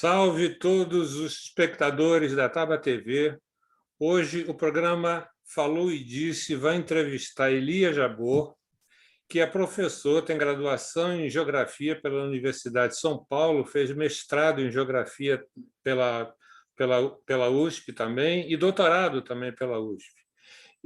Salve todos os espectadores da Taba TV. Hoje o programa Falou e Disse vai entrevistar Elias Jabbour, que é professor, tem graduação em Geografia pela Universidade de São Paulo, fez mestrado em Geografia pela USP também e doutorado também pela USP.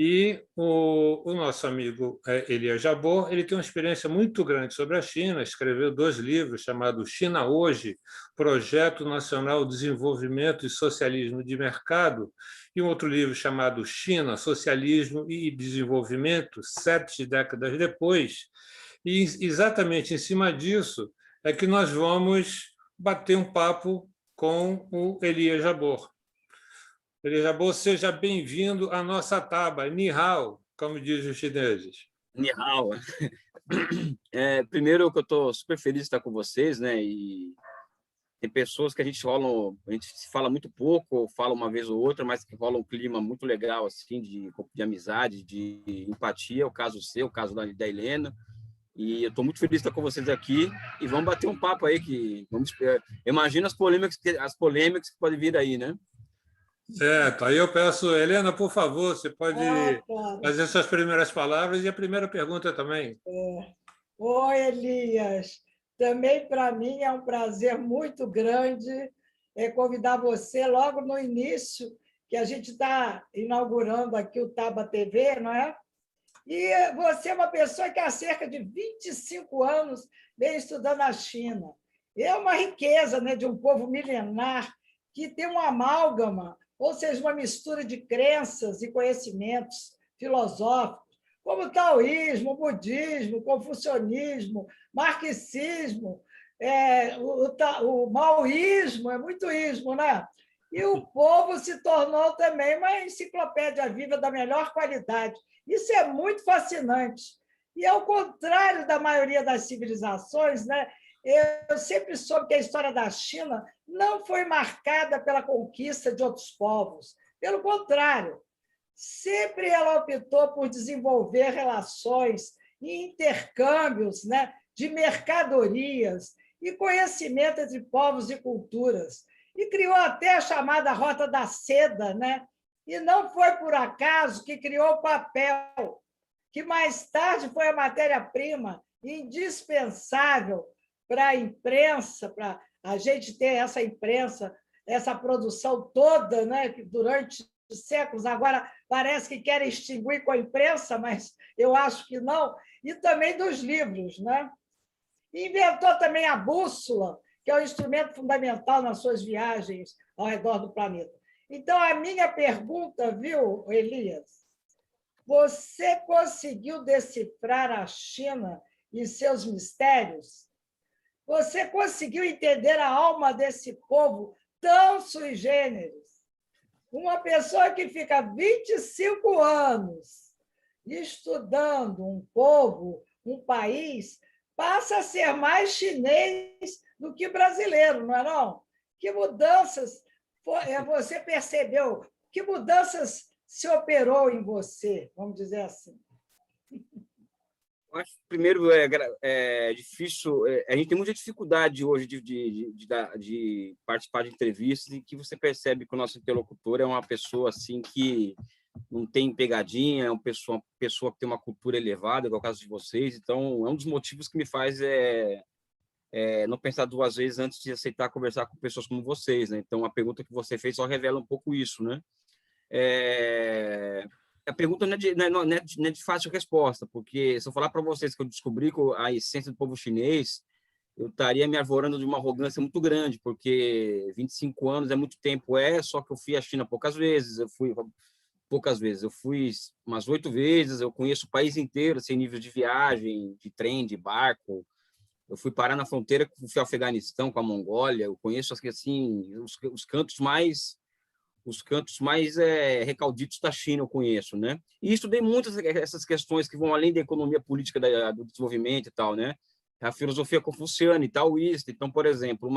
E o nosso amigo Elias Jabbour, ele tem uma experiência muito grande sobre a China, escreveu 2 livros chamados China Hoje, Projeto Nacional de Desenvolvimento e Socialismo de Mercado, e um outro livro chamado China, Socialismo e Desenvolvimento, 7 décadas depois. E exatamente em cima disso é que nós vamos bater um papo com o Elias Jabbour. Elias Jabbour, seja bem-vindo à nossa Taba, Ni Hao, como dizem os chineses. Ni Hao. Primeiro que eu estou super feliz de estar com vocês, né? E tem pessoas que a gente se fala muito pouco, fala uma vez ou outra, mas que rola um clima muito legal, assim, de amizade, de empatia. O caso seu, o caso da Helena. E eu estou muito feliz de estar com vocês aqui e vamos bater um papo aí imagina as polêmicas que podem vir aí, né? Certo. Aí eu peço, Helena, por favor, você pode fazer suas primeiras palavras e a primeira pergunta também. Oi, Elias. Também para mim é um prazer muito grande convidar você logo no início, que a gente está inaugurando aqui o Taba TV, não é? E você é uma pessoa que há cerca de 25 anos vem estudando a China. É uma riqueza, né, de um povo milenar que tem uma amálgama, ou seja, uma mistura de crenças e conhecimentos filosóficos, como o taoísmo, o budismo, o confucionismo, marxismo, o maoísmo, é muito ismo, né? E o povo se tornou também uma enciclopédia viva da melhor qualidade. Isso é muito fascinante. E, ao contrário da maioria das civilizações, né, eu sempre soube que a história da China não foi marcada pela conquista de outros povos. Pelo contrário, sempre ela optou por desenvolver relações e intercâmbios, né, de mercadorias e conhecimento entre povos e culturas. E criou até a chamada Rota da Seda, né? E não foi por acaso que criou o papel, que mais tarde foi a matéria-prima indispensável para a imprensa, para a gente ter essa imprensa, essa produção toda, né, que durante séculos agora parece que querem extinguir com a imprensa, mas eu acho que não, e também dos livros, né? Inventou também a bússola, que é um instrumento fundamental nas suas viagens ao redor do planeta. Então, a minha pergunta, viu, Elias? Você conseguiu decifrar a China e seus mistérios? Você conseguiu entender a alma desse povo tão sui generis? Uma pessoa que fica 25 anos estudando um povo, um país, passa a ser mais chinês do que brasileiro, não é não? Que mudanças você percebeu? Que mudanças se operou em você, vamos dizer assim? Eu acho que, primeiro, é difícil. A gente tem muita dificuldade hoje de participar de entrevistas e que você percebe que o nosso interlocutor é uma pessoa assim que não tem pegadinha, é uma pessoa que tem uma cultura elevada, igual é o caso de vocês. Então, é um dos motivos que me faz não pensar 2 vezes antes de aceitar conversar com pessoas como vocês, né? Então, a pergunta que você fez só revela um pouco isso, né? A pergunta não é de fácil resposta, porque se eu falar para vocês que eu descobri a essência do povo chinês, eu estaria me arvorando de uma arrogância muito grande, porque 25 anos é muito tempo, só que eu fui à China poucas vezes, eu fui umas 8 vezes, eu conheço o país inteiro, sem nível de viagem, de trem, de barco. Eu fui parar na fronteira, fui ao Afeganistão com a Mongólia, eu conheço assim, os cantos mais recalditos da China, eu conheço, né? E estudei muitas essas questões que vão além da economia política do desenvolvimento e tal, né? A filosofia confuciana e taoísta. Então, por exemplo,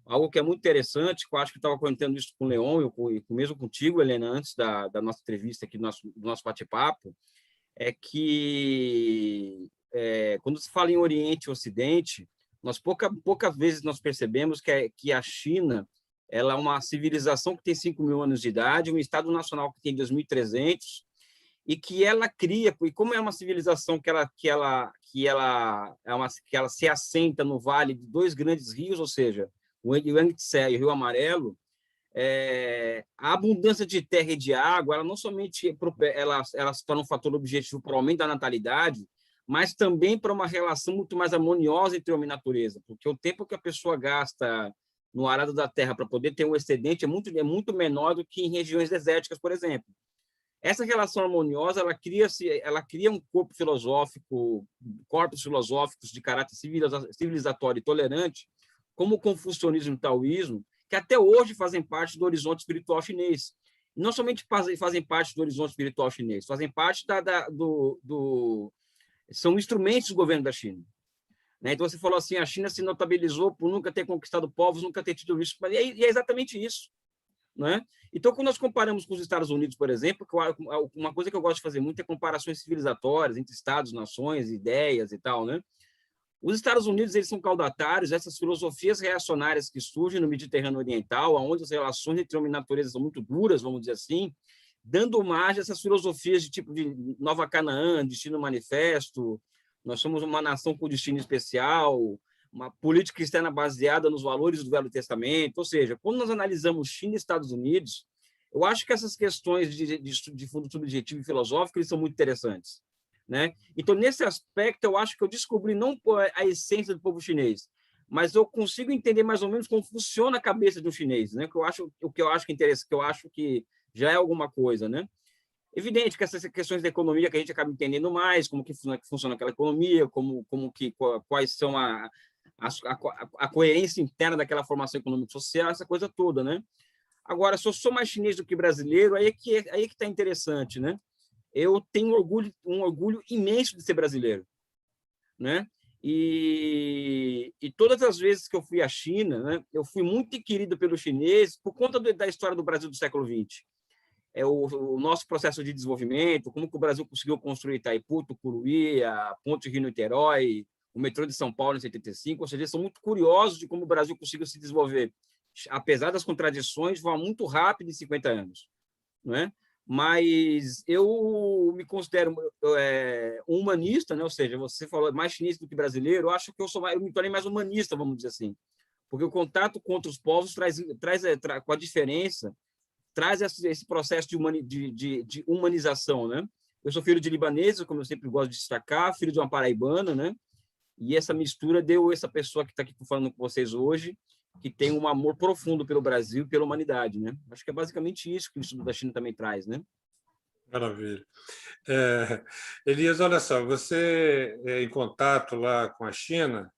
algo que é muito interessante, que eu acho que estava comentando isso com o Leon e mesmo contigo, Helena, antes da nossa entrevista aqui, do nosso bate-papo, é que quando se fala em Oriente e Ocidente, Poucas vezes nós percebemos que a China ela é uma civilização que tem 5.000 anos de idade, um Estado nacional que tem 2.300, e que ela cria, e como é uma civilização que ela se assenta no vale de dois grandes rios, ou seja, o Yangtze e o Rio Amarelo, a abundância de terra e de água, ela não somente ela se torna um fator objetivo para o aumento da natalidade, mas também para uma relação muito mais harmoniosa entre homem e natureza, porque o tempo que a pessoa gasta no arado da terra para poder ter um excedente é muito menor do que em regiões desérticas, por exemplo. Essa relação harmoniosa, ela cria um corpos filosóficos de caráter civilizatório e tolerante, como o confucionismo e o taoísmo, que até hoje fazem parte do horizonte espiritual chinês. E não somente fazem parte do horizonte espiritual chinês, fazem parte são instrumentos do governo da China. Né? Então, você falou assim, a China se notabilizou por nunca ter conquistado povos, nunca ter tido isso, mas é exatamente isso. Né? Então, quando nós comparamos com os Estados Unidos, por exemplo, uma coisa que eu gosto de fazer muito é comparações civilizatórias entre estados, nações, ideias e tal, né? Os Estados Unidos, eles são caudatários dessas filosofias reacionárias que surgem no Mediterrâneo Oriental, onde as relações entre homem e natureza são muito duras, vamos dizer assim, dando margem a essas filosofias de tipo de Nova Canaã, Destino Manifesto, nós somos uma nação com destino especial, uma política externa baseada nos valores do Velho Testamento, ou seja, quando nós analisamos China e Estados Unidos, eu acho que essas questões de fundo subjetivo e filosófico eles são muito interessantes. Né? Então, nesse aspecto, eu acho que eu descobri não a essência do povo chinês, mas eu consigo entender mais ou menos como funciona a cabeça de um chinês, né? O que eu acho que interessa, que eu acho que já é alguma coisa, né? Evidente que essas questões da economia que a gente acaba entendendo mais, como que funciona aquela economia, quais são a coerência interna daquela formação econômico-social, essa coisa toda, né? Agora, se eu sou mais chinês do que brasileiro, aí é que está interessante, né? Eu tenho um orgulho imenso de ser brasileiro, né? E todas as vezes que eu fui à China, né, eu fui muito querido pelos chineses por conta da história do Brasil do século XX. O nosso processo de desenvolvimento, como que o Brasil conseguiu construir Itaipu, Tucuruí, a Ponte Rio-Niterói, o metrô de São Paulo em 75, ou seja, eles são muito curiosos de como o Brasil conseguiu se desenvolver, apesar das contradições, de forma muito rápida em 50 anos, não é? Mas eu me considero um humanista, né? Ou seja, você falou mais chinês do que brasileiro, eu acho que eu me tornei mais humanista, vamos dizer assim, porque o contato com outros povos com a diferença, traz esse processo de humanização, né? Eu sou filho de libaneses, como eu sempre gosto de destacar, filho de uma paraibana, né? E essa mistura deu essa pessoa que está aqui falando com vocês hoje, que tem um amor profundo pelo Brasil e pela humanidade, né? Acho que é basicamente isso que o estudo da China também traz, né? Maravilha. Elias, olha só, você é em contato lá com a China,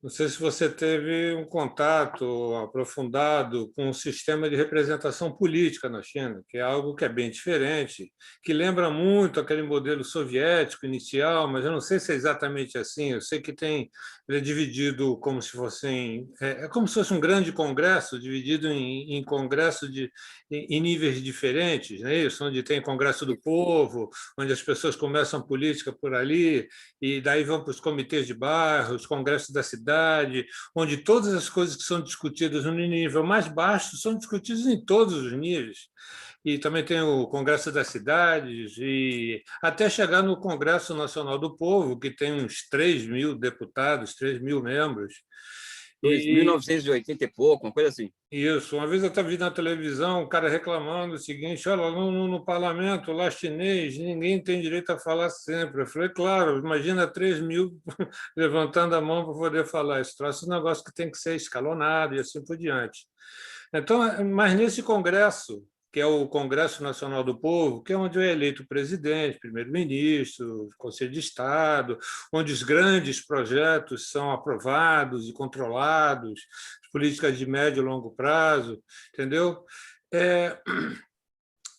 não sei se você teve um contato aprofundado com o sistema de representação política na China, que é algo que é bem diferente, que lembra muito aquele modelo soviético inicial, mas eu não sei se é exatamente assim. Eu sei que ele é dividido como se fossem, é como se fosse um grande congresso, dividido em congressos em níveis diferentes, não é isso? Onde tem Congresso do Povo, onde as pessoas começam política por ali, e daí vão para os comitês de bairro, os congressos da cidade, onde todas as coisas que são discutidas no nível mais baixo são discutidas em todos os níveis. E também tem o Congresso das Cidades, e até chegar no Congresso Nacional do Povo, que tem uns 3.000 deputados, 3.000 membros. 1980 e pouco, uma coisa assim. Isso. Uma vez eu estava vendo na televisão um cara reclamando o seguinte: olha, no parlamento lá chinês, ninguém tem direito a falar sempre. Eu falei, claro, imagina 3.000 levantando a mão para poder falar. Isso traz um negócio que tem que ser escalonado e assim por diante. Então, mas nesse congresso, que é o Congresso Nacional do Povo, que é onde é eleito o presidente, primeiro-ministro, Conselho de Estado, onde os grandes projetos são aprovados e controlados, políticas de médio e longo prazo, entendeu?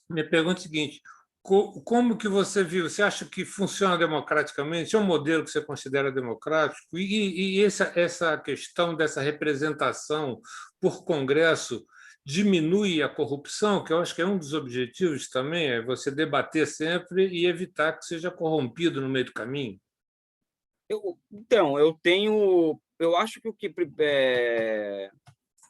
Me pergunta o seguinte: como que você viu? Você acha que funciona democraticamente? É um modelo que você considera democrático? E essa questão dessa representação por Congresso diminui a corrupção, que eu acho que é um dos objetivos também, é você debater sempre e evitar que seja corrompido no meio do caminho? Então, eu tenho eu acho que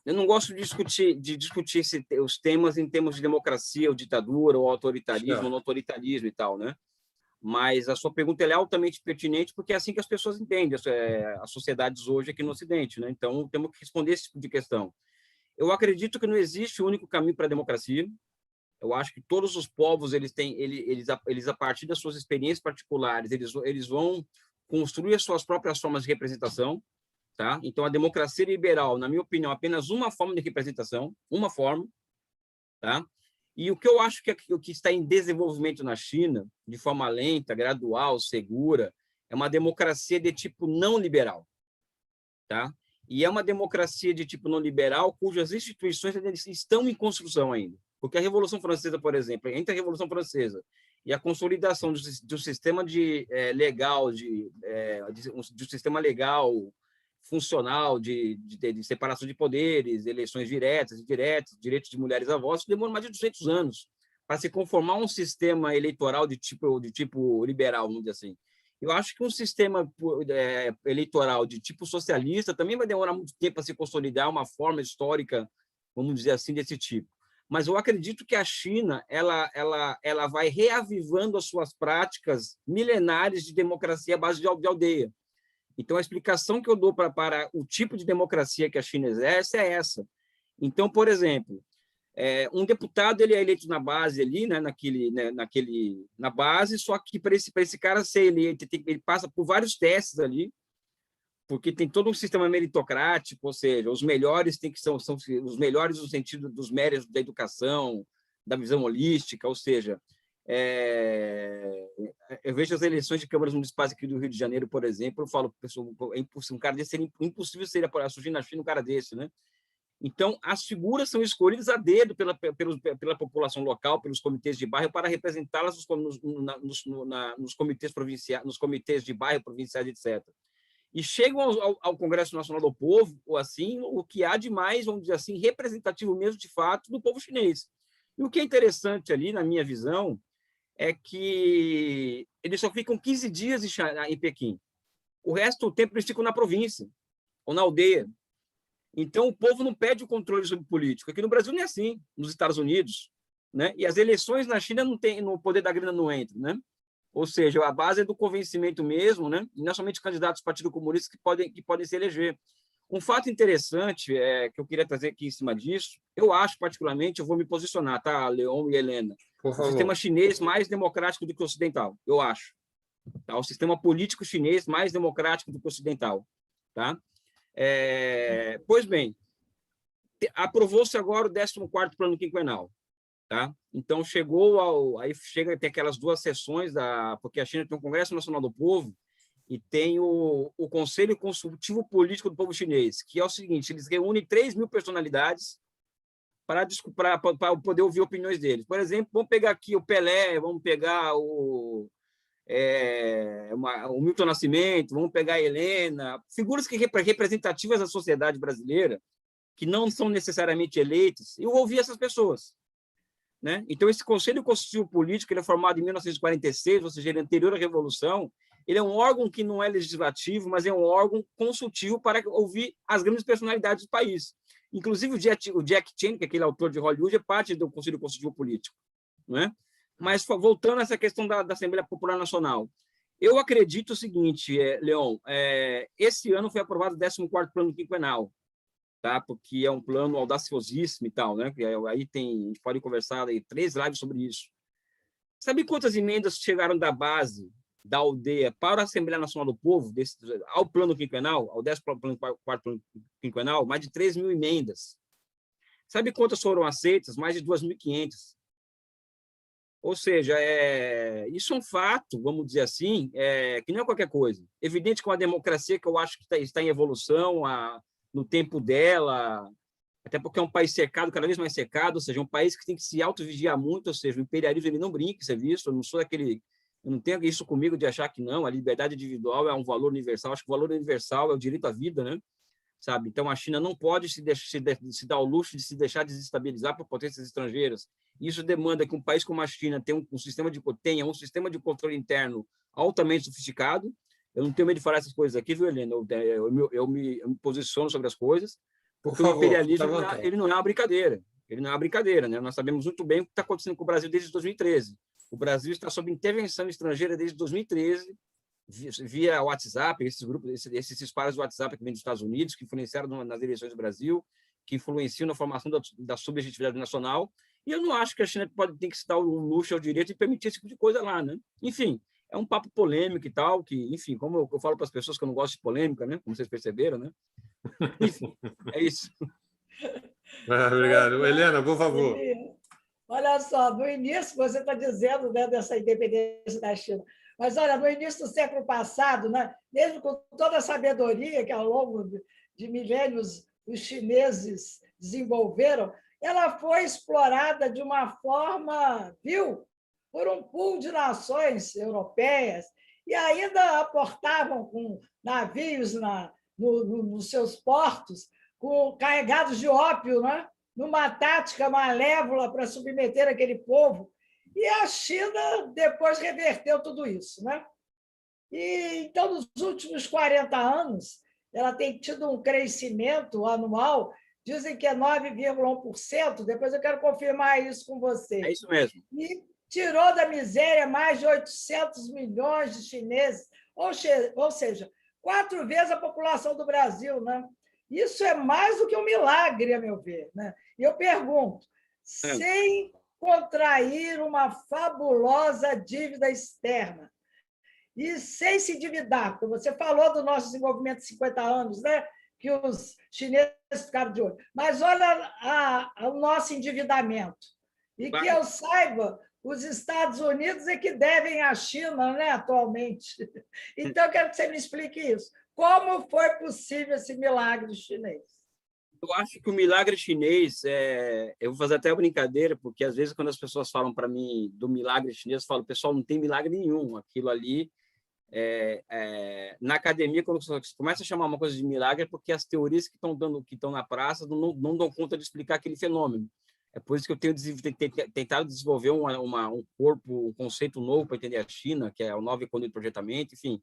eu não gosto de discutir os temas em termos de democracia, ou ditadura, ou autoritarismo, ou não autoritarismo e tal, né? Mas a sua pergunta é altamente pertinente, porque é assim que as pessoas entendem as sociedades hoje aqui no Ocidente, né? Então, temos que responder esse tipo de questão. Eu acredito que não existe um único caminho para a democracia. Eu acho que todos os povos, eles a partir das suas experiências particulares, eles vão construir as suas próprias formas de representação, tá? Então, a democracia liberal, na minha opinião, é apenas uma forma de representação, uma forma, tá? E o que eu acho que o que está em desenvolvimento na China, de forma lenta, gradual, segura, é uma democracia de tipo não liberal, tá? E é uma democracia de tipo não liberal cujas instituições estão em construção ainda. Porque a Revolução Francesa, por exemplo, entre a Revolução Francesa e a consolidação do sistema legal, de sistema legal funcional de separação de poderes, eleições diretas e indiretas, direitos de mulheres a voto, demorou mais de 200 anos para se conformar um sistema eleitoral de tipo liberal, vamos dizer assim. Eu acho que um sistema eleitoral de tipo socialista também vai demorar muito tempo para se consolidar uma forma histórica, vamos dizer assim, desse tipo. Mas eu acredito que a China ela vai reavivando as suas práticas milenares de democracia à base de aldeia. Então, a explicação que eu dou para o tipo de democracia que a China exerce é essa. Então, por exemplo, um deputado ele é eleito na base ali, né, na base, só que para esse cara ser eleito, ele passa por vários testes ali, porque tem todo um sistema meritocrático, ou seja, os melhores são os melhores no sentido dos méritos da educação, da visão holística, ou seja, eu vejo as eleições de câmaras municipais aqui do Rio de Janeiro, por exemplo, eu falo, pessoal, um cara desse seria impossível surgir na China um cara desse, né? Então, as figuras são escolhidas a dedo pela população local, pelos comitês de bairro, para representá-las nos comitês provinciais, nos comitês de bairro, provinciais, etc. E chegam ao Congresso Nacional do Povo, ou assim, o que há de mais, vamos dizer assim, representativo mesmo, de fato, do povo chinês. E o que é interessante ali, na minha visão, é que eles só ficam 15 dias em Pequim. O resto do tempo eles ficam na província ou na aldeia. Então, o povo não pede o controle sobre o político. Aqui no Brasil não é assim, nos Estados Unidos, né? E as eleições na China não tem, no poder da grana não entra, né? Ou seja, a base é do convencimento mesmo, né? E não somente candidatos do Partido Comunista que podem se eleger. Um fato interessante que eu queria trazer aqui em cima disso, eu acho particularmente, eu vou me posicionar, tá, Leon e Helena, o sistema chinês mais democrático do que o ocidental, eu acho. Tá? O sistema político chinês mais democrático do que o ocidental, tá? Pois bem, aprovou-se agora o 14º Plano Quinquenal, tá? Então aí chega a ter aquelas duas sessões porque a China tem o Congresso Nacional do Povo e tem o Conselho Consultivo Político do Povo Chinês, que é o seguinte: eles reúnem 3.000 personalidades para poder ouvir opiniões deles. Por exemplo, vamos pegar aqui o Pelé, vamos pegar o Milton Nascimento, vamos pegar a Helena, figuras representativas da sociedade brasileira, que não são necessariamente eleitas, e eu ouvi essas pessoas, né? Então, esse Conselho Consultivo Político, ele é formado em 1946, ou seja, ele é anterior à Revolução. Ele é um órgão que não é legislativo, mas é um órgão consultivo para ouvir as grandes personalidades do país. Inclusive, o Jack Chan, que é aquele autor de Hollywood, é parte do Conselho Consultivo Político, não é? Mas, voltando a essa questão da Assembleia Popular Nacional, eu acredito o seguinte, Leon, esse ano foi aprovado o 14º Plano Quinquenal, tá? Porque é um plano audaciosíssimo e tal, né? Aí a gente pode conversar aí 3 lives sobre isso. Sabe quantas emendas chegaram da base, da aldeia, para a Assembleia Nacional do Povo, ao Plano Quinquenal, ao 14º Plano Quinquenal? Mais de 3.000 emendas. Sabe quantas foram aceitas? Mais de 2.500. Ou seja, isso é um fato, vamos dizer assim, que não é qualquer coisa. Evidente que uma democracia que eu acho que está em evolução no tempo dela, até porque é um país cercado, cada vez mais cercado, ou seja, um país que tem que se autovigiar muito, ou seja, o imperialismo ele não brinca, isso é visto, eu não tenho isso comigo de achar que não, a liberdade individual é um valor universal, acho que o valor universal é o direito à vida, né? Sabe? Então, a China não pode se dar o luxo de se deixar desestabilizar por potências estrangeiras. Isso demanda que um país como a China tenha um sistema de controle interno altamente sofisticado, Eu não tenho medo de falar essas coisas aqui, viu, Helena? Eu me posiciono sobre as coisas, porque Por favor, o imperialismo fique à vontade. ele não é uma brincadeira. Ele não é uma brincadeira, né? Nós sabemos muito bem o que está acontecendo com o Brasil desde 2013. O Brasil está sob intervenção estrangeira desde 2013, via WhatsApp, esses grupos, esses disparos do WhatsApp que vêm dos Estados Unidos, que influenciaram nas eleições do Brasil, que influenciam na formação da subjetividade nacional. E eu não acho que a China ter que se dar o luxo ao direito de permitir esse tipo de coisa lá, né? Enfim, é um papo polêmico e tal, que, enfim, como eu falo para as pessoas que eu não gosto de polêmica, né? Como vocês perceberam, né? Enfim, é isso. Obrigado. Helena, por favor. Olha só, no início, você está dizendo, né, dessa independência da China, mas, olha, no início do século passado, né, mesmo com toda a sabedoria que, ao longo de milênios, os chineses desenvolveram, ela foi explorada de uma forma, viu, por um pool de nações europeias, e ainda aportavam com navios nos seus portos, carregados de ópio, né? Numa tática malévola para submeter aquele povo. E a China depois reverteu tudo isso, né? E, então, nos últimos 40 anos, ela tem tido um crescimento anual, dizem que é 9,1%, depois eu quero confirmar isso com você. É isso mesmo. E tirou da miséria mais de 800 milhões de chineses, ou seja, 4 vezes a população do Brasil, né? Isso é mais do que um milagre, a meu ver, né? E eu pergunto, sem contrair uma fabulosa dívida externa e sem se endividar, porque você falou do nosso desenvolvimento de 50 anos, né? Que os chineses ficaram de olho. Mas olha o nosso endividamento. E que eu saiba, os Estados Unidos é que devem à China, né, atualmente. Então, eu quero que você me explique isso. Como foi possível esse milagre chinês? Eu acho que o milagre chinês, eu vou fazer até uma brincadeira, porque às vezes quando as pessoas falam para mim do milagre chinês, eu falo, pessoal, não tem milagre nenhum. Aquilo ali, na academia, quando você começa a chamar uma coisa de milagre, é porque as teorias que estão na praça não dão conta de explicar aquele fenômeno. É por isso que eu tenho tentado desenvolver um conceito novo para entender a China, que é o novo economia de projetamento, enfim.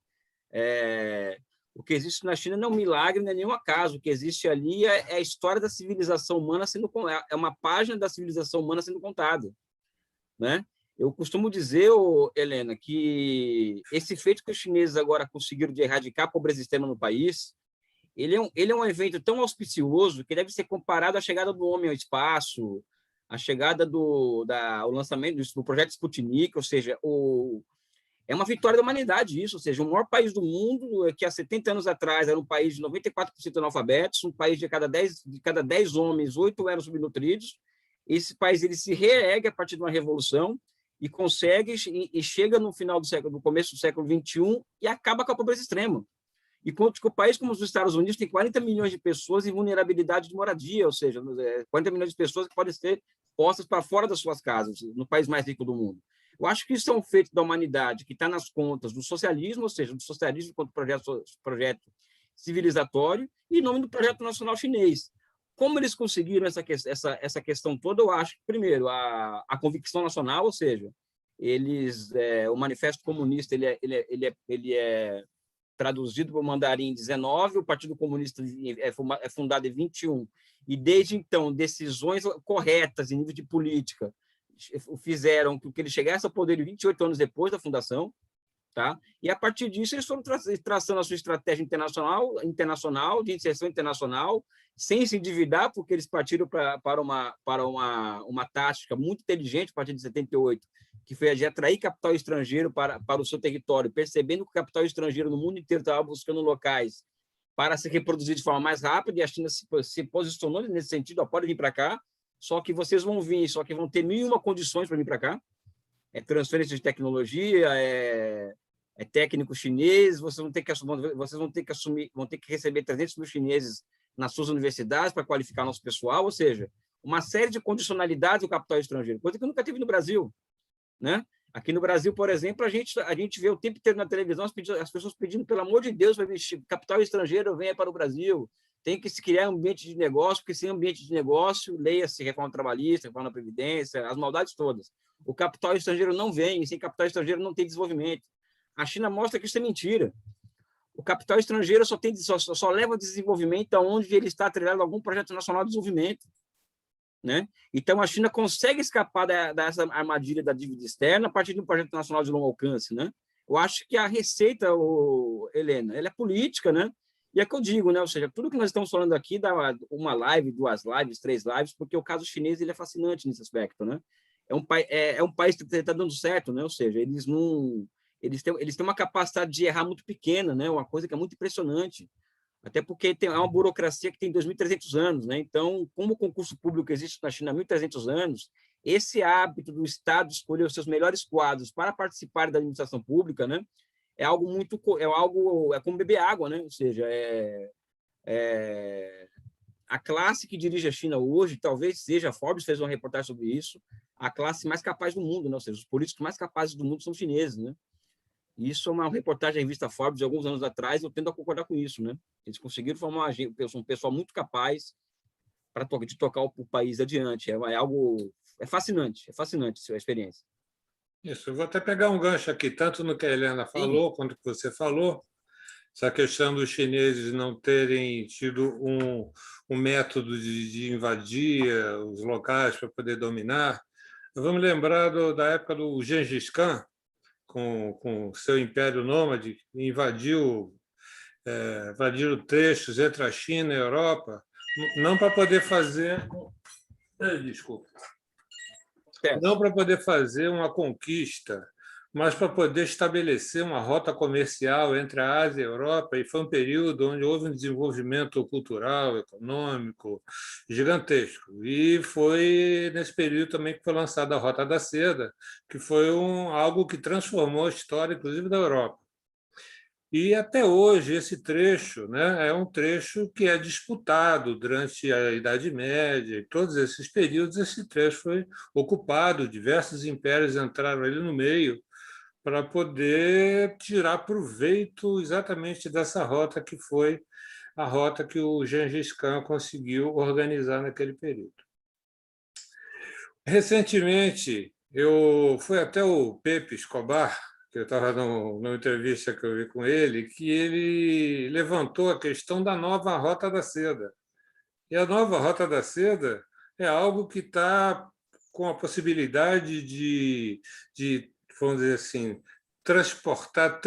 O que existe na China não é um milagre, não é nenhum acaso. O que existe ali é a história da civilização humana é uma página da civilização humana sendo contada, né? Eu costumo dizer, Helena, que esse feito que os chineses agora conseguiram de erradicar a pobreza extrema no país, ele é um evento tão auspicioso que deve ser comparado à chegada do homem ao espaço, a chegada o lançamento do projeto Sputnik, ou seja, é uma vitória da humanidade isso, ou seja, o maior país do mundo, que há 70 anos atrás era um país de 94% analfabetos, um país de cada 10 homens, 8 eram subnutridos. Esse país ele se reergue a partir de uma revolução e consegue e chega no começo do século XXI e acaba com a pobreza extrema. Enquanto que o país como os Estados Unidos tem 40 milhões de pessoas em vulnerabilidade de moradia, ou seja, 40 milhões de pessoas que podem ser postas para fora das suas casas, no país mais rico do mundo. Eu acho que isso é um feito da humanidade que está nas contas do socialismo, ou seja, do socialismo quanto projeto civilizatório, e em nome do projeto nacional chinês. Como eles conseguiram essa questão toda, eu acho que, primeiro, a convicção nacional, ou seja, o Manifesto Comunista ele é traduzido para o mandarim em 19, o Partido Comunista é fundado em 21, e desde então, decisões corretas em nível de política fizeram com que ele chegasse ao poder 28 anos depois da fundação, tá? E a partir disso eles foram traçando a sua estratégia internacional, de inserção internacional, sem se endividar, porque eles partiram para uma tática muito inteligente a partir de 78, que foi a de atrair capital estrangeiro para o seu território, percebendo que o capital estrangeiro no mundo inteiro estava buscando locais para se reproduzir de forma mais rápida, e a China se posicionou nesse sentido, pode vir para cá, só que vocês vão vir, só que vão ter 1.001 condições para vir para cá, transferência de tecnologia, técnico chinês, vocês vão ter que receber 300 mil chineses nas suas universidades para qualificar nosso pessoal, ou seja, uma série de condicionalidades do capital estrangeiro, coisa que nunca teve no Brasil, né? Aqui no Brasil, por exemplo, a gente vê o tempo inteiro na televisão as pessoas pedindo, pelo amor de Deus, para capital estrangeiro venha para o Brasil, tem que se criar um ambiente de negócio, porque sem ambiente de negócio, leia-se reforma trabalhista, reforma da Previdência, as maldades todas. O capital estrangeiro não vem, sem capital estrangeiro não tem desenvolvimento. A China mostra que isso é mentira. O capital estrangeiro só leva desenvolvimento aonde ele está atrelado a algum projeto nacional de desenvolvimento, né? Então, a China consegue escapar dessa armadilha da dívida externa a partir de um projeto nacional de longo alcance, né? Eu acho que a receita, Helena, ela é política, né? E é que eu digo, né? Ou seja, tudo que nós estamos falando aqui dá uma live, 2 lives, 3 lives, porque o caso chinês ele é fascinante nesse aspecto, né? É um país que está dando certo, né? Ou seja, eles não... Eles têm uma capacidade de errar muito pequena, né? Uma coisa que é muito impressionante. Até porque é uma burocracia que tem 2.300 anos, né? Então, como o concurso público existe na China há 1.300 anos, esse hábito do Estado escolher os seus melhores quadros para participar da administração pública, né? É algo é como beber água, né? Ou seja, a classe que dirige a China hoje, talvez seja, a Forbes fez uma reportagem sobre isso, a classe mais capaz do mundo, né? Ou seja, os políticos mais capazes do mundo são chineses, né? Isso é uma reportagem da revista Forbes de alguns anos atrás, eu tendo a concordar com isso, né? Eles conseguiram formar um pessoal muito capaz de tocar o país adiante. É fascinante a experiência. Isso, eu vou até pegar um gancho aqui, tanto no que a Helena falou, Sim. quanto que você falou, essa questão dos chineses não terem tido um método de invadir os locais para poder dominar. Vamos lembrar da época do Gengis Khan, com seu império nômade, invadiram trechos entre a China e a Europa, não para poder fazer... Desculpa. Não para poder fazer uma conquista, mas para poder estabelecer uma rota comercial entre a Ásia e a Europa, e foi um período onde houve um desenvolvimento cultural, econômico gigantesco. E foi nesse período também que foi lançada a Rota da Seda, que foi algo que transformou a história, inclusive, da Europa. E até hoje esse trecho, né, é um trecho que é disputado durante a Idade Média, e todos esses períodos esse trecho foi ocupado, diversos impérios entraram ali no meio para poder tirar proveito exatamente dessa rota que foi a rota que o Gengis Khan conseguiu organizar naquele período. Recentemente, eu fui até o Pepe Escobar, que eu estava numa entrevista que eu vi com ele, que ele levantou a questão da nova Rota da Seda. E a nova Rota da Seda é algo que está com a possibilidade vamos dizer assim, transportar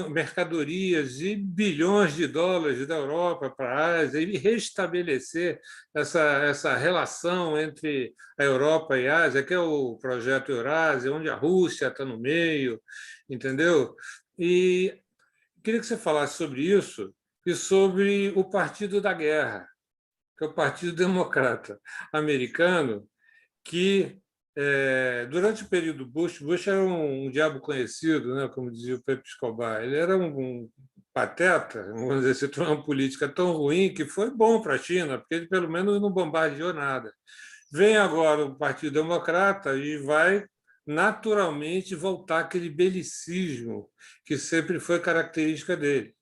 mercadorias e bilhões de dólares da Europa para a Ásia e restabelecer essa relação entre a Europa e a Ásia, que é o projeto Eurásia, onde a Rússia está no meio, entendeu? E queria que você falasse sobre isso e sobre o Partido da Guerra, que é o Partido Democrata Americano, que durante o período Bush era um diabo conhecido, né, como dizia o Pepe Escobar. Ele era um pateta, vamos dizer, se tornou uma política tão ruim que foi bom para a China, porque ele pelo menos não bombardeou nada. Vem agora o Partido Democrata e vai naturalmente voltar aquele belicismo que sempre foi característica dele,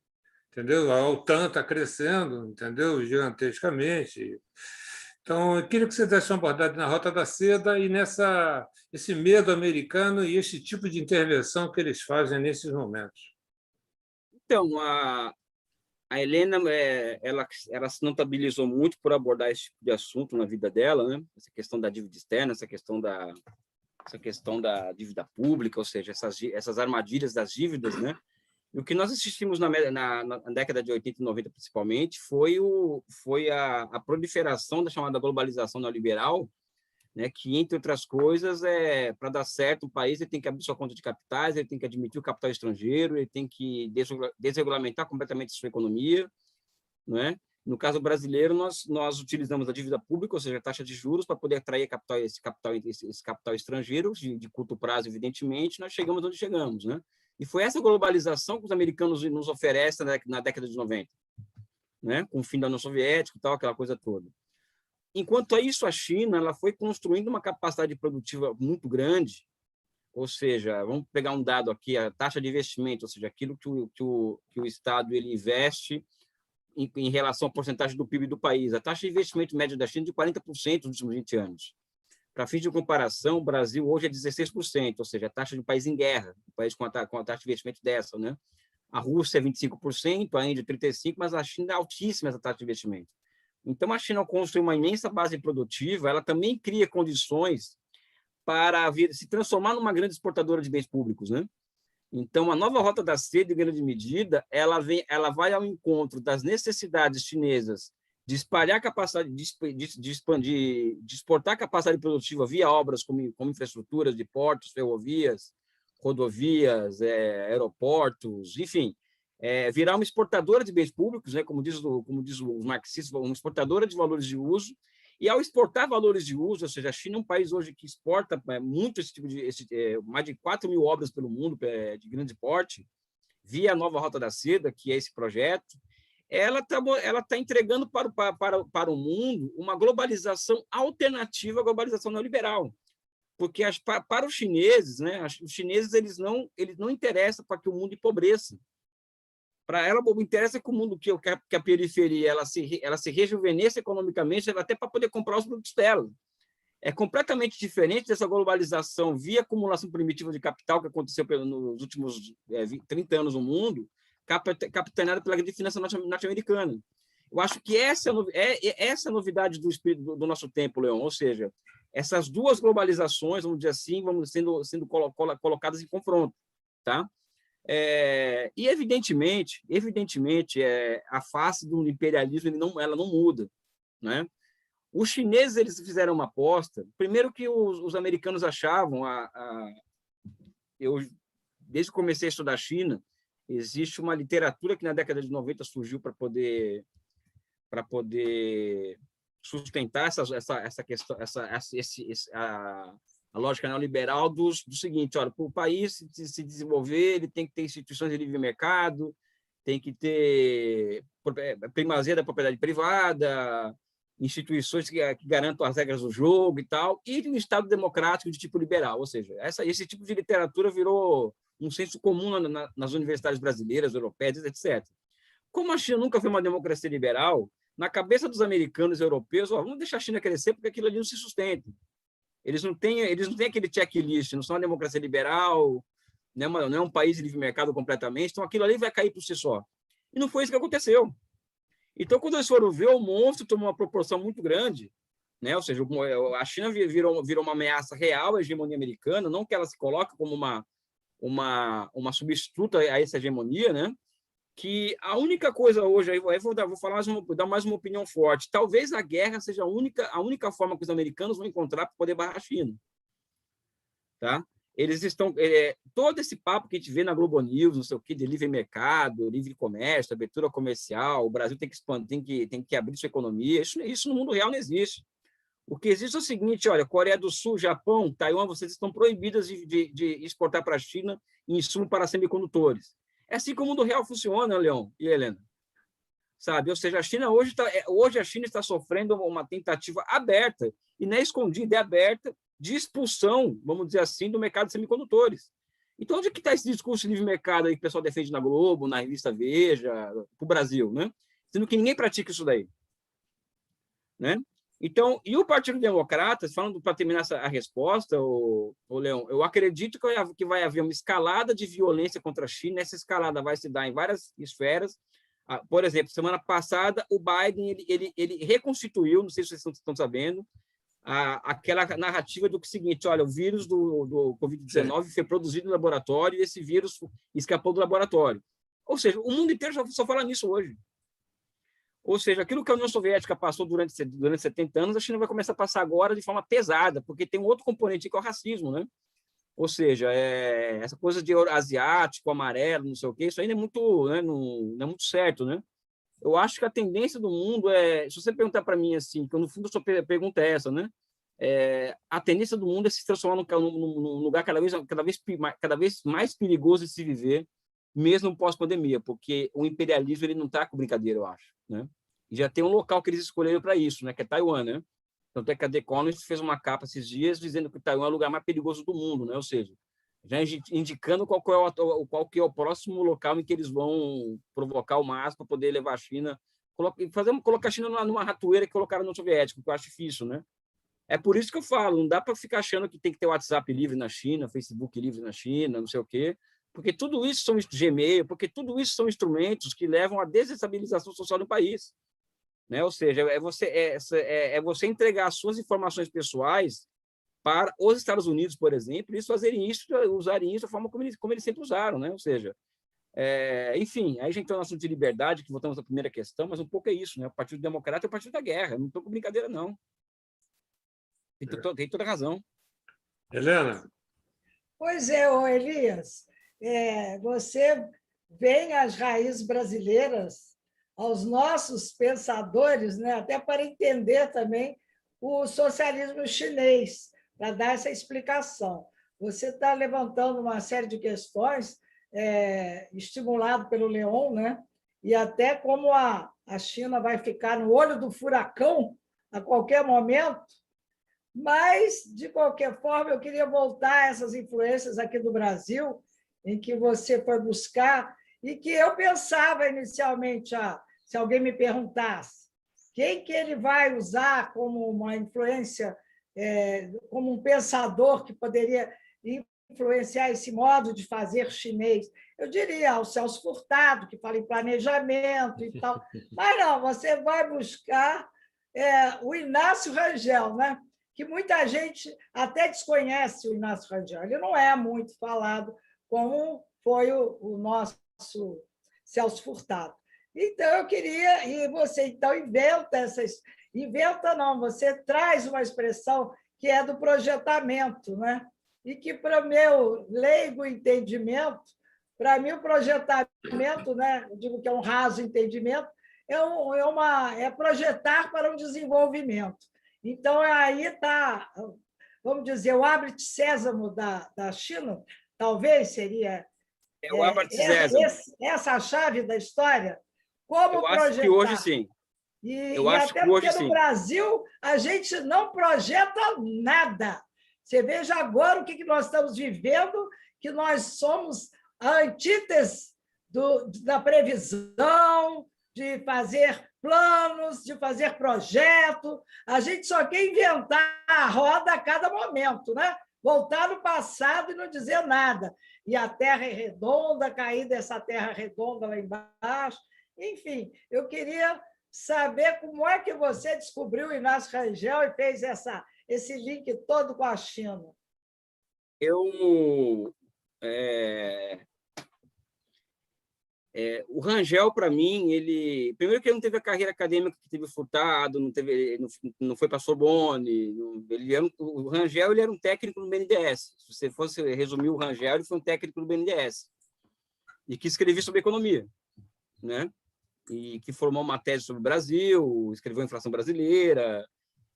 entendeu? A OTAN está crescendo, entendeu? Gigantescamente. Então, eu queria que você desse uma abordada na Rota da Seda e esse medo americano e esse tipo de intervenção que eles fazem nesses momentos. Então, a Helena, ela se notabilizou muito por abordar esse tipo de assunto na vida dela, né? Essa questão da dívida externa, essa questão da dívida pública, ou seja, essas armadilhas das dívidas, né? E o que nós assistimos na década de 80 e 90, principalmente, foi a proliferação da chamada globalização neoliberal, né, que, entre outras coisas, para dar certo o país, ele tem que abrir sua conta de capitais, ele tem que admitir o capital estrangeiro, ele tem que desregulamentar completamente a sua economia, né? No caso brasileiro, nós utilizamos a dívida pública, ou seja, a taxa de juros, para poder atrair esse capital estrangeiro, de curto prazo, evidentemente, nós chegamos onde chegamos, né? E foi essa globalização que os americanos nos oferecem na década de 90, né? Com o fim da União Soviética e tal, aquela coisa toda. Enquanto isso, a China ela foi construindo uma capacidade produtiva muito grande, ou seja, vamos pegar um dado aqui, a taxa de investimento, ou seja, aquilo que o Estado ele investe em relação à porcentagem do PIB do país. A taxa de investimento média da China é de 40% nos últimos 20 anos. Para fins de comparação, o Brasil hoje é 16%, ou seja, a taxa de um país em guerra, um país com a taxa de investimento dessa, né? A Rússia é 25%, a Índia 35%, mas a China é altíssima essa taxa de investimento. Então, a China construi uma imensa base produtiva, ela também cria condições para se transformar numa grande exportadora de bens públicos, né? Então, a nova Rota da Seda, em grande medida, ela vai ao encontro das necessidades chinesas de espalhar capacidade, de expandir, de exportar capacidade produtiva via obras como infraestruturas de portos, ferrovias, rodovias, aeroportos, enfim, virar uma exportadora de bens públicos, né, como diz os marxistas, uma exportadora de valores de uso. E ao exportar valores de uso, ou seja, a China é um país hoje que exporta muito esse tipo de mais de 4.000 obras pelo mundo de grande porte, via a nova Rota da Seda, que é esse projeto, ela tá entregando para o mundo uma globalização alternativa à globalização neoliberal. Porque para os chineses, né, os chineses eles não interessam para que o mundo empobreça. Para ela, interessa que o mundo, que a periferia ela se rejuvenesça economicamente, até para poder comprar os produtos dela. É completamente diferente dessa globalização via acumulação primitiva de capital que aconteceu nos últimos 30 anos no mundo, capitaneada pela grande finança norte-americana. Eu acho que essa é a novidade do espírito do nosso tempo, Leon, ou seja, essas duas globalizações, vamos dizer assim, sendo colocadas em confronto, tá? E evidentemente, a face do imperialismo ela não muda, né? Os chineses eles fizeram uma aposta. Primeiro que os americanos achavam, desde que comecei a estudar a China, existe uma literatura que na década de 90 surgiu para poder sustentar essa questão, a lógica neoliberal do seguinte: olha, para o país se desenvolver, ele tem que ter instituições de livre mercado, tem que ter primazia da propriedade privada, instituições que garantam as regras do jogo e tal, e um Estado democrático de tipo liberal. Ou seja, esse tipo de literatura virou um senso comum nas universidades brasileiras, europeias, etc. Como a China nunca foi uma democracia liberal, na cabeça dos americanos e europeus, vamos deixar a China crescer porque aquilo ali não se sustenta. Eles não têm aquele checklist, não são uma democracia liberal, não é um país de livre mercado completamente, então aquilo ali vai cair por si só. E não foi isso que aconteceu. Então, quando eles foram ver, o monstro tomou uma proporção muito grande, né? Ou seja, a China virou uma ameaça real à hegemonia americana, não que ela se coloque como uma substituta a essa hegemonia, né? Que a única coisa hoje, aí vou dar mais uma opinião forte, talvez a guerra seja a única forma que os americanos vão encontrar para poder barrar a China. Tá? Eles estão... todo esse papo que a gente vê na Globo News, não sei o quê, de livre mercado, livre comércio, abertura comercial, o Brasil tem que expandir, tem que abrir sua economia, isso no mundo real não existe. O que existe é o seguinte: olha, Coreia do Sul, Japão, Taiwan, vocês estão proibidas de exportar para a China insumo para semicondutores. É assim que o mundo real funciona, Leon e Helena. Sabe? Ou seja, a China hoje a China está sofrendo uma tentativa aberta, e não é escondida, é aberta, de expulsão, vamos dizer assim, do mercado de semicondutores. Então, onde é que está esse discurso de livre mercado aí que o pessoal defende na Globo, na revista Veja, para o Brasil, né? Sendo que ninguém pratica isso daí. Né? Então, e o Partido Democrata, falando para terminar a resposta, Leão, eu acredito que vai haver uma escalada de violência contra a China. Essa escalada vai se dar em várias esferas. Por exemplo, semana passada, o Biden ele reconstituiu, não sei se vocês estão sabendo, aquela narrativa do seguinte: olha, o vírus do Covid-19 foi produzido no laboratório e esse vírus escapou do laboratório. Ou seja, o mundo inteiro só fala nisso hoje. Ou seja, aquilo que a União Soviética passou durante 70 anos, a China vai começar a passar agora de forma pesada, porque tem um outro componente que é o racismo, né? Ou seja, essa coisa de asiático, amarelo, não sei o quê, isso ainda é muito, né, não é muito certo, né? Eu acho que a tendência do mundo se você perguntar para mim assim, que no fundo a sua pergunta é essa, né? A tendência do mundo é se transformar num lugar cada vez mais perigoso de se viver, mesmo pós-pandemia, porque o imperialismo ele não está com brincadeira, eu acho, né? E já tem um local que eles escolheram para isso, né? Que é Taiwan, né? Tanto é que a The Economist fez uma capa esses dias dizendo que Taiwan é o lugar mais perigoso do mundo, né? Ou seja, já indicando qual que é o próximo local em que eles vão provocar o máximo para poder levar a China, colocar a China numa ratoeira que colocaram no soviético, que eu acho difícil, né? É por isso que eu falo, não dá para ficar achando que tem que ter WhatsApp livre na China, Facebook livre na China, não sei o quê, Porque tudo isso são Gmail, porque tudo isso são instrumentos que levam à desestabilização social do país, né? Ou seja, é você entregar as suas informações pessoais para os Estados Unidos, por exemplo, e eles fazerem isso, usarem isso da forma como eles sempre usaram, né? Ou seja, enfim, aí a gente entra no assunto de liberdade, que voltamos à primeira questão, mas um pouco é isso, né? O Partido Democrata é o partido da guerra, não estou com brincadeira, não. Tem toda razão. Helena? Pois é, ô Elias, você vem às raízes brasileiras, aos nossos pensadores, né, até para entender também o socialismo chinês, para dar essa explicação. Você está levantando uma série de questões, estimulado pelo Leon, né, e até como a China vai ficar no olho do furacão a qualquer momento. Mas, de qualquer forma, eu queria voltar a essas influências aqui do Brasil, em que você foi buscar, e que eu pensava inicialmente, se alguém me perguntasse quem que ele vai usar como uma influência, como um pensador que poderia influenciar esse modo de fazer chinês, eu diria o Celso Furtado, que fala em planejamento e tal. Mas não, você vai buscar o Inácio Rangel, né? Que muita gente até desconhece o Inácio Rangel. Ele não é muito falado, como foi o nosso Celso Furtado. Então, eu queria... E você, então, inventa não, você traz uma expressão que é do projetamento, né? E que, para o meu leigo entendimento, para mim, o projetamento, né? Eu digo que é um raso entendimento, é projetar para um desenvolvimento. Então, aí está, vamos dizer, o abre sésamo da China, talvez seria o abre sésamo. Essa a chave da história. Como eu projetar? Acho que hoje sim. Eu acho até que hoje, porque no Brasil a gente não projeta nada. Você veja agora o que nós estamos vivendo, que nós somos a antítese da previsão, de fazer planos, de fazer projeto. A gente só quer inventar a roda a cada momento, né? Voltar no passado e não dizer nada. E a Terra é redonda, cair dessa Terra redonda lá embaixo. Enfim, eu queria saber como é que você descobriu o Inácio Rangel e fez esse link todo com a China. O Rangel, para mim, ele... Primeiro que ele não teve a carreira acadêmica que teve o Furtado, não foi para a Sorbonne. O Rangel ele era um técnico no BNDES. Se você fosse resumir o Rangel, ele foi um técnico no BNDES. E que escrevia sobre economia, né? E que formou uma tese sobre o Brasil, escreveu a inflação brasileira.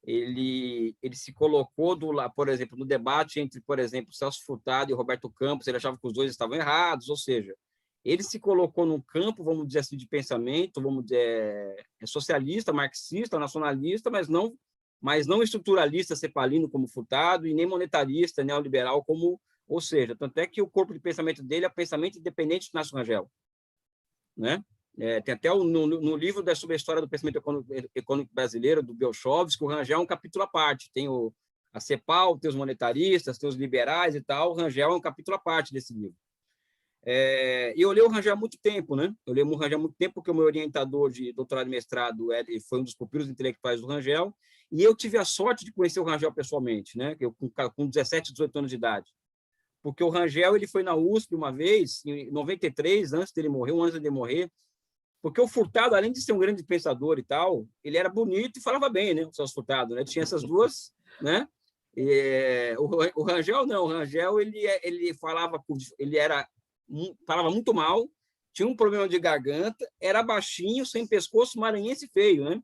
Ele se colocou, por exemplo, no debate entre, por exemplo, Celso Furtado e Roberto Campos. Ele achava que os dois estavam errados, ou seja, ele se colocou num campo, vamos dizer assim, de pensamento, vamos dizer, socialista, marxista, nacionalista, mas não estruturalista cepalino como Furtado e nem monetarista, neoliberal como, ou seja, tanto é que o corpo de pensamento dele é pensamento independente do Inácio Rangel, né? Tem até no livro sobre a história do pensamento econômico brasileiro, do Belchovski, o Rangel é um capítulo à parte. Tem a CEPAL, tem os monetaristas, tem os liberais e tal. O Rangel é um capítulo à parte desse livro. E eu li o Rangel há muito tempo, né? Eu li o Rangel há muito tempo porque o meu orientador de doutorado e mestrado foi um dos pupilos intelectuais do Rangel, e eu tive a sorte de conhecer o Rangel pessoalmente, né? Eu com 17, 18 anos de idade. Porque o Rangel ele foi na USP uma vez, em 93, um ano antes dele morrer, porque o Furtado, além de ser um grande pensador e tal, ele era bonito e falava bem, né? O Celso Furtado, né? Tinha essas duas, né? O Rangel não, o Rangel ele falava muito mal, tinha um problema de garganta, era baixinho, sem pescoço, maranhense feio, né?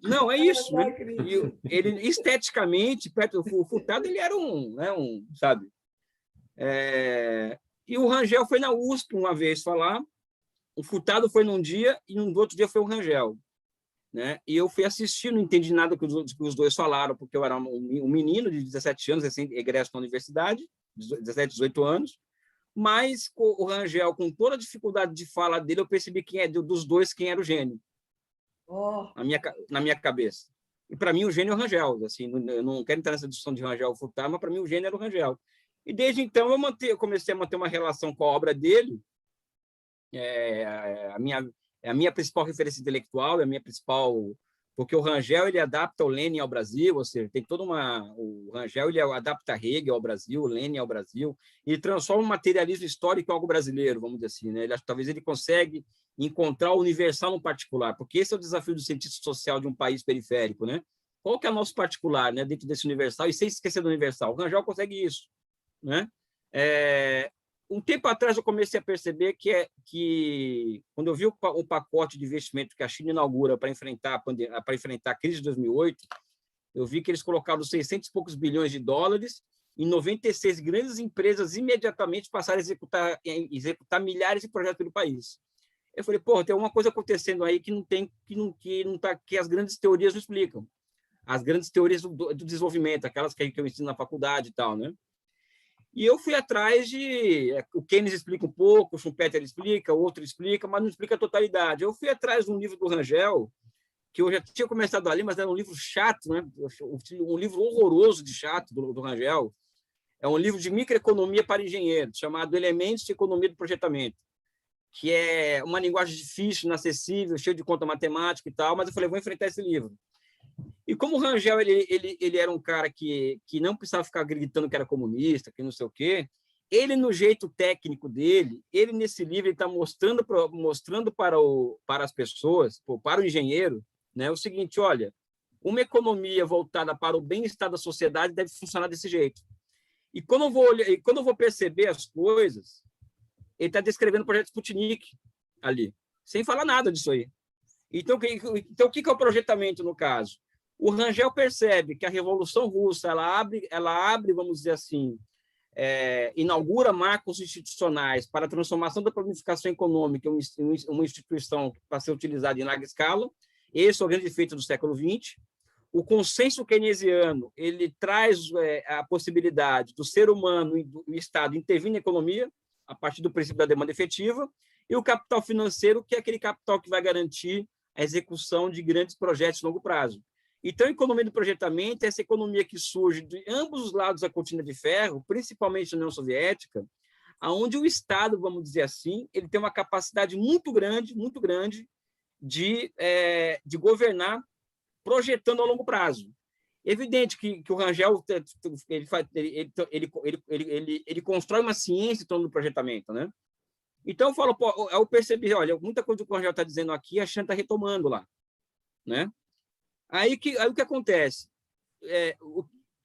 Não, é isso, né? E ele esteticamente, perto do Furtado, ele era sabe? E o Rangel foi na USP uma vez falar. O Furtado foi num dia e no outro dia foi o Rangel, né? E eu fui assistir, não entendi nada que os dois falaram, porque eu era um menino de 17 anos, assim, egresso da universidade, 17, 18 anos, mas o Rangel, com toda a dificuldade de fala dele, eu percebi dos dois quem era o gênio, na minha cabeça. E para mim o gênio é o Rangel, assim, eu não quero entrar nessa discussão de Rangel ou Furtado, mas para mim o gênio era o Rangel. E desde então eu comecei a manter uma relação com a obra dele. A minha principal referência intelectual, é a minha principal, porque o Rangel ele adapta o Lenin ao Brasil, ou seja, tem toda o Rangel ele adapta Hegel ao Brasil, o Lenin ao Brasil, e transforma o materialismo histórico em algo brasileiro, vamos dizer assim, né? Talvez ele consegue encontrar o universal no particular, porque esse é o desafio do cientista social de um país periférico, né? Qual que é o nosso particular, né, dentro desse universal, e sem esquecer do universal? O Rangel consegue isso, né? Um tempo atrás eu comecei a perceber que quando eu vi o pacote de investimento que a China inaugura para enfrentar a crise de 2008, eu vi que eles colocaram 600 e poucos bilhões de dólares e 96 grandes empresas imediatamente passaram a executar milhares de projetos pelo país. Eu falei, pô, tem alguma coisa acontecendo aí que as grandes teorias não explicam. As grandes teorias do desenvolvimento, aquelas que eu ensino na faculdade e tal, né? E eu fui atrás o Keynes explica um pouco, o Schumpeter explica, o outro explica, mas não explica a totalidade. Eu fui atrás de um livro do Rangel, que eu já tinha começado a ler, mas era um livro chato, né? Um livro horroroso de chato do Rangel. É um livro de microeconomia para engenheiros, chamado Elementos de Economia do Projetamento, que é uma linguagem difícil, inacessível, cheio de conta matemática e tal, mas eu falei, vou enfrentar esse livro. E como o Rangel ele era um cara que não precisava ficar gritando que era comunista, que não sei o quê, ele, no jeito técnico dele, ele nesse livro está mostrando para as pessoas, para o engenheiro, né, o seguinte, olha, uma economia voltada para o bem-estar da sociedade deve funcionar desse jeito. E quando eu vou perceber as coisas, ele está descrevendo o projeto Sputnik ali, sem falar nada disso aí. Então, o que é o projetamento, no caso? O Rangel percebe que a Revolução Russa ela abre, vamos dizer assim, inaugura marcos institucionais para a transformação da planificação econômica em uma instituição para ser utilizada em larga escala. Esse é o grande feito do século XX. O consenso keynesiano ele traz a possibilidade do ser humano e do Estado intervir na economia a partir do princípio da demanda efetiva, e o capital financeiro, que é aquele capital que vai garantir a execução de grandes projetos de longo prazo. Então, a economia do projetamento é essa economia que surge de ambos os lados da cortina de ferro, principalmente na União Soviética, onde o Estado, vamos dizer assim, ele tem uma capacidade muito grande de governar projetando a longo prazo. É evidente que o Rangel ele constrói uma ciência em torno do projetamento, né? Então, eu percebi, olha, muita coisa que o Rangel está dizendo aqui, a China está retomando lá, né? Aí o que acontece?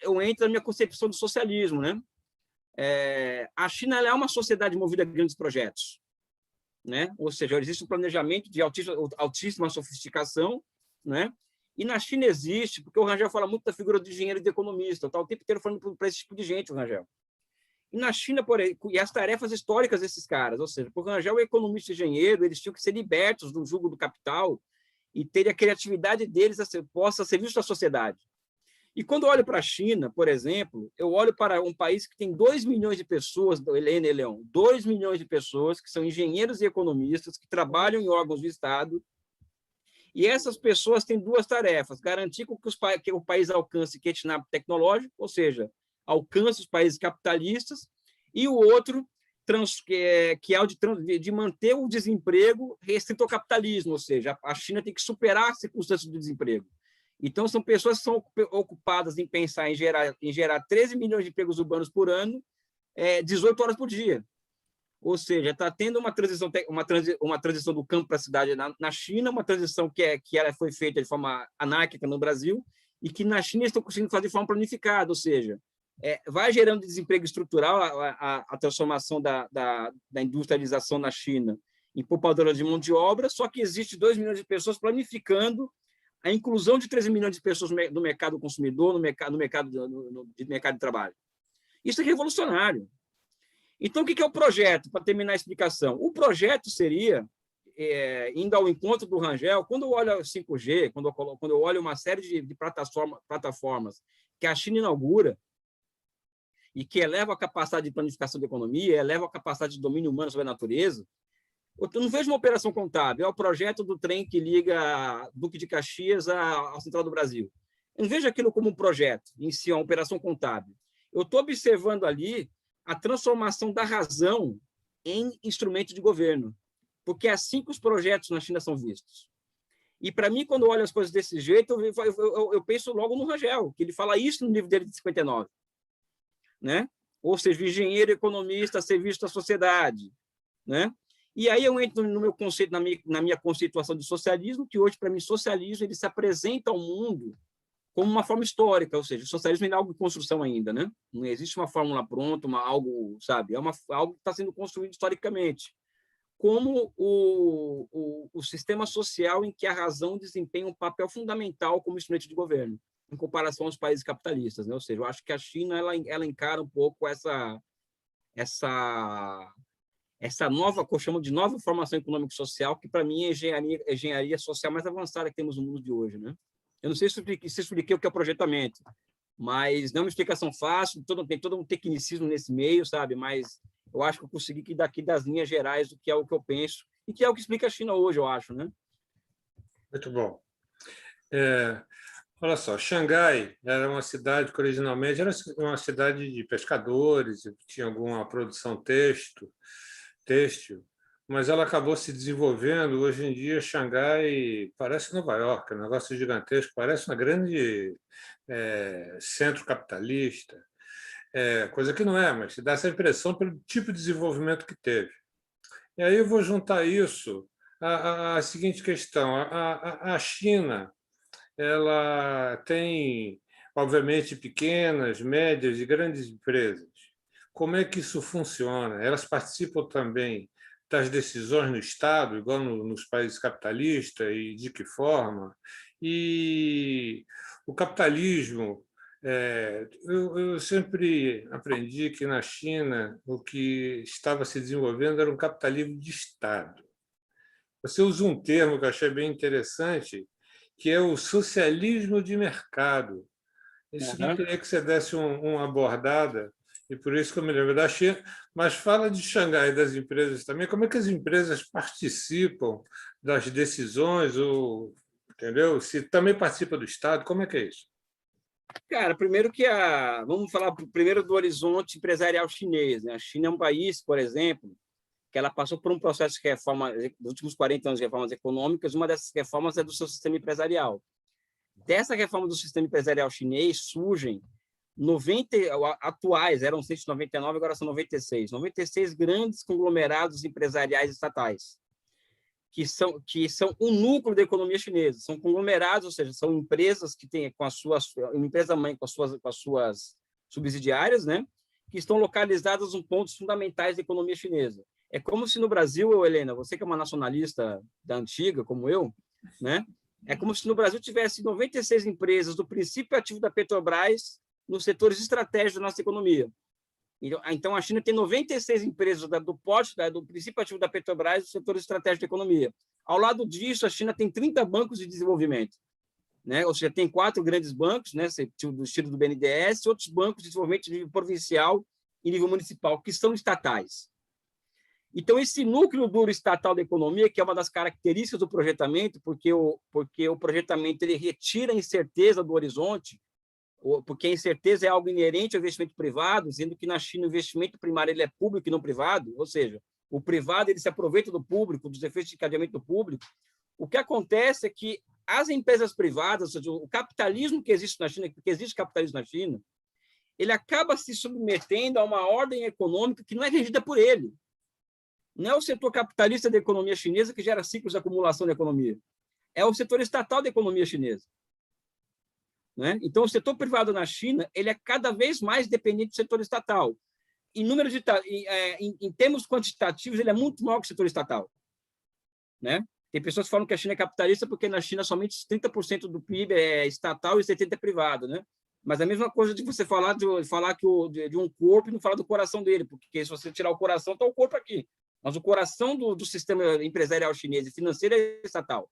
Eu entro na minha concepção do socialismo, né? A China é uma sociedade movida a grandes projetos, né? Ou seja, existe um planejamento de altíssima sofisticação, né? E na China existe, porque o Rangel fala muito da figura do engenheiro e do economista, tá o tempo inteiro falando para esse tipo de gente, o Rangel. E na China, e as tarefas históricas desses caras, ou seja, por Rangel, o economista e engenheiro, eles tinham que ser libertos do jugo do capital e ter a criatividade deles posta a serviço da sociedade. E quando eu olho para a China, por exemplo, eu olho para um país que tem 2 milhões de pessoas, Helena e Leão, 2 milhões de pessoas que são engenheiros e economistas, que trabalham em órgãos do Estado, e essas pessoas têm duas tarefas: garantir que o país alcance catch up tecnológico, ou seja, alcance os países capitalistas, e o outro, que é o de manter o desemprego restrito ao capitalismo, ou seja, a China tem que superar as circunstâncias do desemprego. Então, são pessoas que são ocupadas em pensar em gerar 13 milhões de empregos urbanos por ano, 18 horas por dia. Ou seja, está tendo uma transição do campo para a cidade na China, uma transição que ela foi feita de forma anárquica no Brasil, e que na China estão conseguindo fazer de forma planificada, ou seja, vai gerando desemprego estrutural a transformação da industrialização na China em poupadora de mão de obra, só que existe 2 milhões de pessoas planificando a inclusão de 13 milhões de pessoas no mercado consumidor, no mercado de trabalho. Isso é revolucionário. Então, o que é o projeto, para terminar a explicação? O projeto seria, indo ao encontro do Rangel, quando eu olho o 5G, quando eu olho uma série de plataformas que a China inaugura e que eleva a capacidade de planificação da economia, eleva a capacidade de domínio humano sobre a natureza, eu não vejo uma operação contábil, é o projeto do trem que liga Duque de Caxias à Central do Brasil. Eu não vejo aquilo como um projeto, em si, uma operação contábil. Eu estou observando ali a transformação da razão em instrumento de governo, porque é assim que os projetos na China são vistos. E, para mim, quando eu olho as coisas desse jeito, eu penso logo no Rangel, que ele fala isso no livro dele de 59. Né? Ou seja, engenheiro, economista, serviço da sociedade. Né? E aí eu entro no meu conceito, na minha conceituação de socialismo, que hoje, para mim, socialismo ele se apresenta ao mundo como uma forma histórica, ou seja, o socialismo ainda é algo em construção ainda, né? Não existe uma fórmula pronta, algo, sabe? É algo que está sendo construído historicamente, como o sistema social em que a razão desempenha um papel fundamental como instrumento de governo, em comparação aos países capitalistas, né? Ou seja, eu acho que a China ela encara um pouco essa nova, que eu chamo de nova formação econômica e social, que para mim é a engenharia social mais avançada que temos no mundo de hoje, né? Eu não sei se expliquei o que é o projetamento, mas não é uma explicação fácil, tem todo um tecnicismo nesse meio, sabe? Mas eu acho que eu consegui que daqui das linhas gerais do que é o que eu penso e que é o que explica a China hoje, eu acho, né? Muito bom. Olha só, Xangai era uma cidade que originalmente era uma cidade de pescadores, tinha alguma produção têxtil, mas ela acabou se desenvolvendo. Hoje em dia, Xangai parece Nova York, um negócio gigantesco, parece uma grande centro capitalista, coisa que não é, mas dá essa impressão pelo tipo de desenvolvimento que teve. E aí eu vou juntar isso à seguinte questão: a China, ela tem, obviamente, pequenas, médias e grandes empresas. Como é que isso funciona? Elas participam também das decisões no Estado, igual nos países capitalistas, e de que forma? E o capitalismo, eu sempre aprendi que na China o que estava se desenvolvendo era um capitalismo de Estado. Você usa um termo que eu achei bem interessante, que é o socialismo de mercado. Isso eu queria que você desse uma abordada, e por isso que eu me lembro da China. Mas fala de Xangai e das empresas também. Como é que as empresas participam das decisões, entendeu? Se também participa do Estado, como é que é isso? Cara, primeiro vamos falar primeiro do horizonte empresarial chinês, né? A China é um país, por exemplo, que ela passou por um processo de reforma, dos últimos 40 anos de reformas econômicas. Uma dessas reformas é do seu sistema empresarial. Dessa reforma do sistema empresarial chinês surgem 90 atuais, eram 199, agora são 96 grandes conglomerados empresariais estatais, que são o núcleo da economia chinesa. São conglomerados, ou seja, são empresas que têm uma empresa-mãe com as suas subsidiárias, né, que estão localizadas em pontos fundamentais da economia chinesa. É como se no Brasil, Helena, você que é uma nacionalista da antiga, como eu, né, é como se no Brasil tivesse 96 empresas do princípio ativo da Petrobras nos setores estratégicos da nossa economia. Então, a China tem 96 empresas do porte, do princípio ativo da Petrobras nos setores estratégicos da economia. Ao lado disso, a China tem 30 bancos de desenvolvimento, né? Ou seja, tem 4 grandes bancos, né, do estilo do BNDES, outros bancos de desenvolvimento de nível provincial e nível municipal, que são estatais. Então, esse núcleo duro estatal da economia, que é uma das características do projetamento, porque o projetamento ele retira a incerteza do horizonte, porque a incerteza é algo inerente ao investimento privado, sendo que na China o investimento primário ele é público e não privado, ou seja, o privado ele se aproveita do público, dos efeitos de encadeamento do público. O que acontece é que as empresas privadas, ou seja, o capitalismo que existe na China, porque existe capitalismo na China, ele acaba se submetendo a uma ordem econômica que não é regida por ele. Não é o setor capitalista da economia chinesa que gera ciclos de acumulação da economia. É o setor estatal da economia chinesa. Né? Então, o setor privado na China ele é cada vez mais dependente do setor estatal. Em termos quantitativos, ele é muito maior que o setor estatal. Né? Tem pessoas que falam que a China é capitalista porque na China somente 30% do PIB é estatal e 70% é privado. Né? Mas é a mesma coisa de você falar de um corpo e não falar do coração dele, porque se você tirar o coração, está o corpo aqui. Mas o coração do sistema empresarial chinês e financeiro é estatal.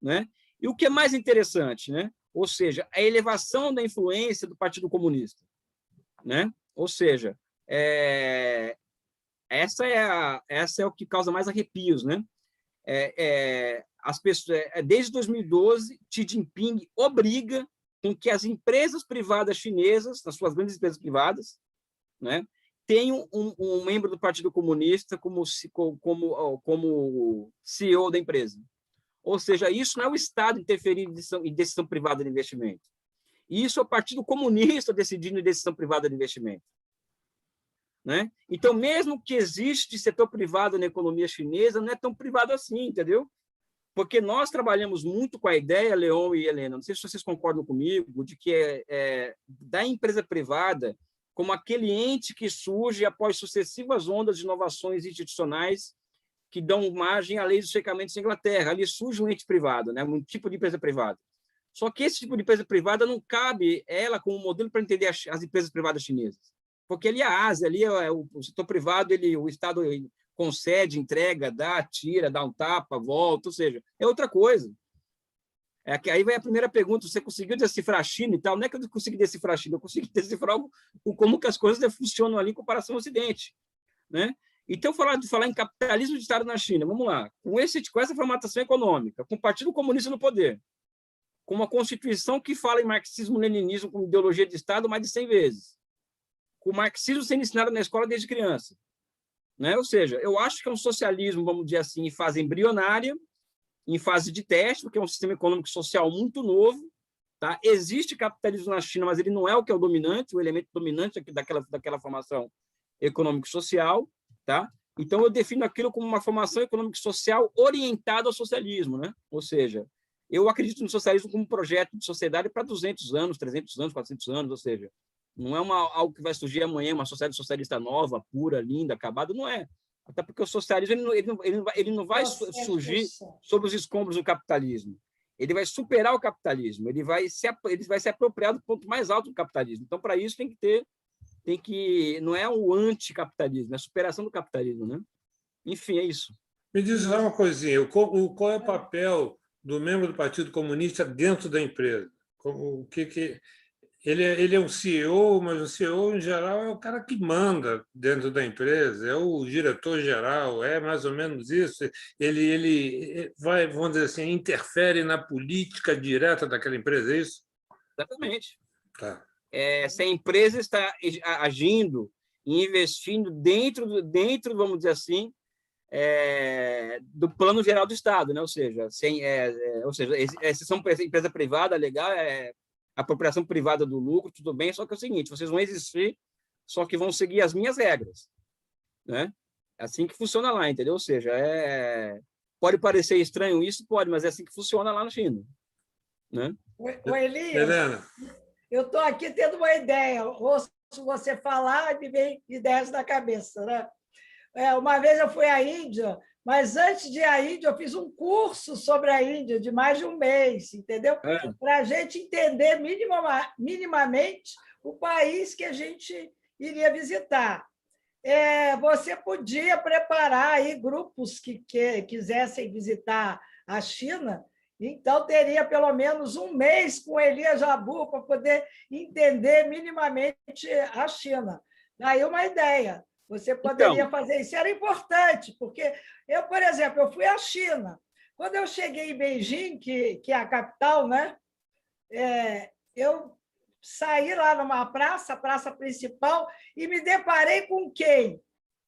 Né? E o que é mais interessante, né? Ou seja, a elevação da influência do Partido Comunista. Né? Ou seja, essa é o que causa mais arrepios. Né? As pessoas, desde 2012, Xi Jinping obriga com que as empresas privadas chinesas, as suas grandes empresas privadas, né, tem um membro do Partido Comunista como CEO da empresa. Ou seja, isso não é o Estado interferir em decisão privada de investimento. Isso é o Partido Comunista decidindo em decisão privada de investimento. Né? Então, mesmo que existe setor privado na economia chinesa, não é tão privado assim, entendeu? Porque nós trabalhamos muito com a ideia, Leon e Helena, não sei se vocês concordam comigo, de que da empresa privada como aquele ente que surge após sucessivas ondas de inovações institucionais que dão margem à lei dos checamentos da Inglaterra. Ali surge um ente privado, né? Um tipo de empresa privada. Só que esse tipo de empresa privada não cabe ela como modelo para entender as empresas privadas chinesas. Porque ali é a Ásia, ali é o setor privado, o Estado concede, entrega, dá, tira, dá um tapa, volta, ou seja, é outra coisa. Aí vai a primeira pergunta, você conseguiu decifrar a China e tal? Não é que eu consegui decifrar a China, eu consegui decifrar como que as coisas funcionam ali em comparação ao Ocidente. Né? Então, falar em capitalismo de Estado na China, vamos lá, com essa formatação econômica, com o Partido Comunista no poder, com uma Constituição que fala em marxismo-leninismo como ideologia de Estado mais de 100 vezes, com o marxismo sendo ensinado na escola desde criança. Né? Ou seja, eu acho que é um socialismo, vamos dizer assim, em fase embrionária, em fase de teste, porque é um sistema econômico e social muito novo. Tá? Existe capitalismo na China, mas ele não é o que é o dominante, o elemento dominante aqui daquela formação econômico-social. Tá? Então, eu defino aquilo como uma formação econômico-social orientada ao socialismo. Né? Ou seja, eu acredito no socialismo como um projeto de sociedade para 200 anos, 300 anos, 400 anos, ou seja, não é algo que vai surgir amanhã, uma sociedade socialista nova, pura, linda, acabada, não é. Até porque o socialismo ele não vai surgir sob os escombros do capitalismo. Ele vai superar o capitalismo, ele vai se apropriar do ponto mais alto do capitalismo. Então, para isso, não é o anticapitalismo, é a superação do capitalismo. Né? Enfim, é isso. Me diz uma coisinha, qual é o papel do membro do Partido Comunista dentro da empresa? Ele é um CEO, mas o CEO, em geral, é o cara que manda dentro da empresa, é o diretor-geral, é mais ou menos isso. Ele vai, vamos dizer assim, interfere na política direta daquela empresa, é isso? Exatamente. Tá. Se a empresa está agindo e investindo dentro, vamos dizer assim, do plano geral do Estado, né? Ou seja, se são empresa privada, legal, apropriação privada do lucro, tudo bem, só que é o seguinte, vocês vão existir, só que vão seguir as minhas regras. Né? É assim que funciona lá, entendeu? Ou seja, pode parecer estranho isso, pode, mas é assim que funciona lá na China. Né? Ô, Elias, Helena, eu estou aqui tendo uma ideia, ouço você falar e me vem ideias na cabeça. Né? Uma vez eu fui à Índia, mas antes de ir à Índia, eu fiz um curso sobre a Índia de mais de um mês, entendeu? Para a gente entender minimamente o país que a gente iria visitar. Você podia preparar aí grupos que quisessem visitar a China, então teria pelo menos um mês com Elias Jabbour para poder entender minimamente a China. Daí uma ideia. Você poderia fazer isso. Era importante, porque eu, por exemplo, eu fui à China. Quando eu cheguei em Beijing, que é a capital, né? Eu saí lá numa praça, a praça principal, e me deparei com quem?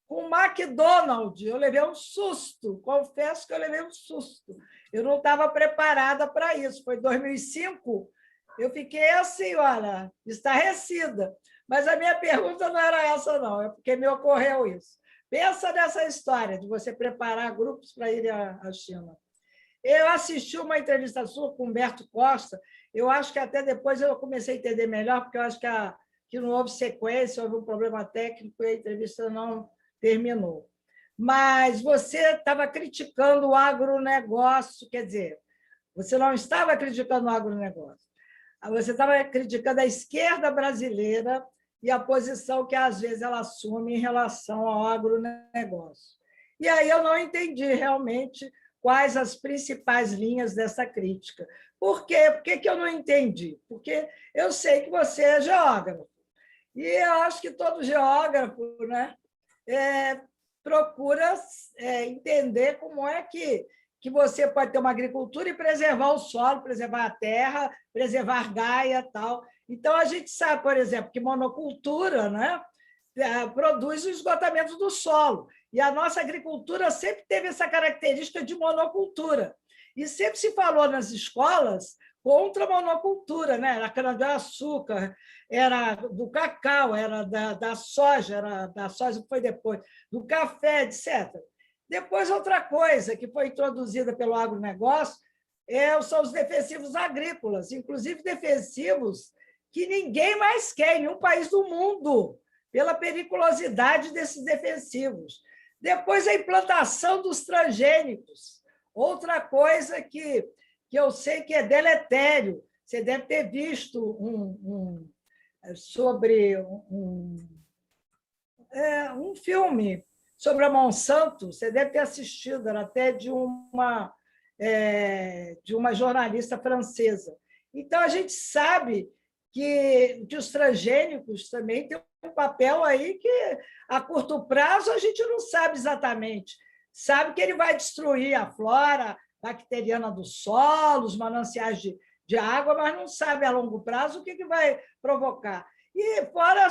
Com o McDonald's. Eu levei um susto, confesso que eu levei um susto. Eu não estava preparada para isso. Foi em 2005, eu fiquei assim, olha, estarrecida. Mas a minha pergunta não era essa, não, é porque me ocorreu isso. Pensa nessa história de você preparar grupos para ir à China. Eu assisti uma entrevista sua com Humberto Costa, eu acho que até depois eu comecei a entender melhor, porque eu acho que não houve sequência, houve um problema técnico e a entrevista não terminou. Mas você estava criticando o agronegócio, quer dizer, você não estava criticando o agronegócio, você estava criticando a esquerda brasileira e a posição que, às vezes, ela assume em relação ao agronegócio. E aí eu não entendi realmente quais as principais linhas dessa crítica. Por quê? Por que eu não entendi? Porque eu sei que você é geógrafo. E eu acho que todo geógrafo, né, procura entender como é que você pode ter uma agricultura e preservar o solo, preservar a terra, preservar Gaia e tal. Então, a gente sabe, por exemplo, que monocultura, né, produz o esgotamento do solo. E a nossa agricultura sempre teve essa característica de monocultura. E sempre se falou nas escolas contra a monocultura, né? Era cana-de-açúcar, era do cacau, era da soja, era da soja que foi depois, do café, etc. Depois, outra coisa que foi introduzida pelo agronegócio são os defensivos agrícolas, inclusive defensivos que ninguém mais quer em nenhum país do mundo, pela periculosidade desses defensivos. Depois, a implantação dos transgênicos, outra coisa que eu sei que é deletério. Você deve ter visto sobre um filme sobre a Monsanto, você deve ter assistido, era até de uma jornalista francesa. Então, a gente sabe que os transgênicos também têm um papel aí que, a curto prazo, a gente não sabe exatamente. Sabe que ele vai destruir a flora bacteriana do solo, os mananciais de água, mas não sabe a longo prazo o que vai provocar. E, fora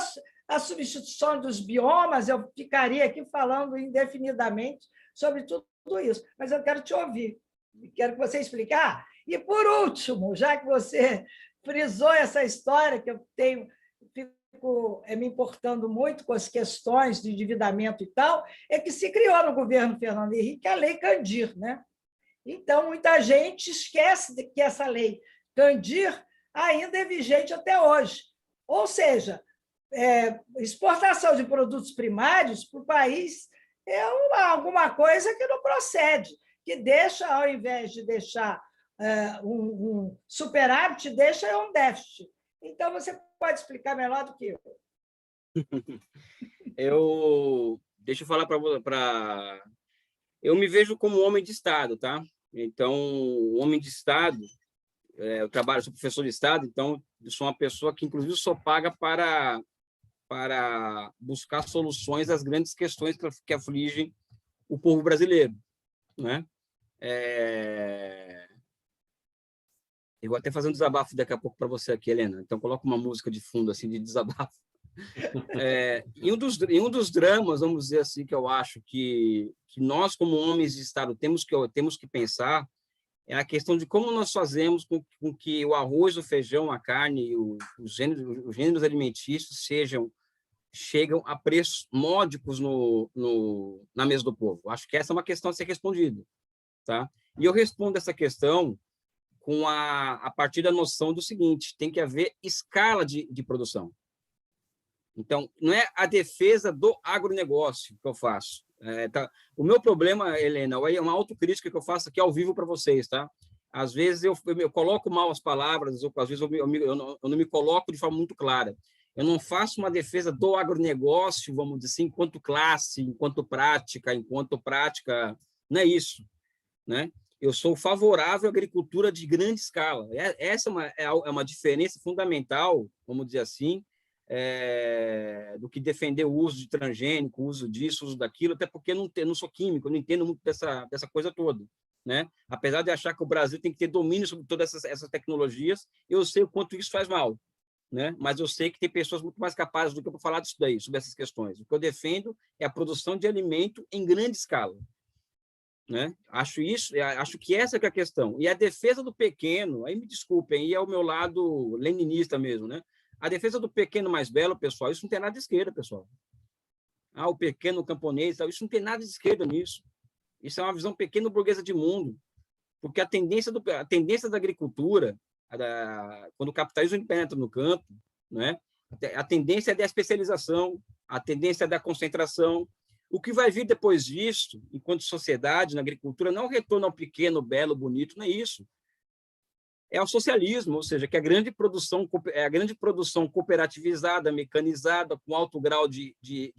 a substituição dos biomas, eu ficaria aqui falando indefinidamente sobre tudo isso, mas eu quero te ouvir, quero que você explicar. E, por último, já que você frisou essa história, que eu fico me importando muito com as questões de endividamento e tal, é que se criou no governo Fernando Henrique a Lei Candir, né? Então, muita gente esquece que essa lei Candir ainda é vigente até hoje. Ou seja, exportação de produtos primários para o país é alguma coisa que não procede, que deixa, ao invés de deixar um superávit, deixa um déficit. Então, você pode explicar melhor do que eu. Deixa eu falar para... Eu me vejo como homem de Estado, tá? Então, homem de Estado, eu trabalho, sou professor de Estado, então eu sou uma pessoa que, inclusive, sou paga para buscar soluções às grandes questões que afligem o povo brasileiro, né? Eu vou até fazer um desabafo daqui a pouco para você aqui, Helena. Então, coloca uma música de fundo assim de desabafo. Em um dos dramas, vamos dizer assim, que eu acho que nós, como homens de Estado, temos que pensar é a questão de como nós fazemos com que o arroz, o feijão, a carne, os gêneros alimentícios chegam a preços módicos na mesa do povo. Acho que essa é uma questão a ser respondida, tá? E eu respondo essa questão a partir da noção do seguinte: tem que haver escala de produção. Então, não é a defesa do agronegócio que eu faço. Tá? O meu problema, Helena, é uma autocrítica que eu faço aqui ao vivo para vocês, tá? Às vezes eu coloco mal as palavras, às vezes eu não me coloco de forma muito clara. Eu não faço uma defesa do agronegócio, vamos dizer assim, enquanto classe, enquanto prática, não é isso, né? Eu sou favorável à agricultura de grande escala. Essa é uma diferença fundamental, vamos dizer assim, do que defender o uso de transgênico, o uso disso, o uso daquilo, até porque eu não sou químico, eu não entendo muito dessa coisa toda, né? Apesar de achar que o Brasil tem que ter domínio sobre todas essas tecnologias, eu sei o quanto isso faz mal, né? Mas eu sei que tem pessoas muito mais capazes do que eu para falar disso daí, sobre essas questões. O que eu defendo é a produção de alimento em grande escala, né? Acho que essa que é a questão. E a defesa do pequeno, aí me desculpem, aí é o meu lado leninista mesmo, né? A defesa do pequeno mais belo, pessoal, isso não tem nada de esquerda, pessoal. O pequeno camponês, isso não tem nada de esquerda nisso. Isso é uma visão pequeno burguesa de mundo. Porque a tendência da agricultura, quando o capitalismo penetra no campo, né, a tendência é da especialização, a tendência é da concentração. O que vai vir depois disso, enquanto sociedade, na agricultura, não é o retorno ao pequeno, belo, bonito, não é isso. É o socialismo, ou seja, que a grande produção cooperativizada, mecanizada, com alto grau de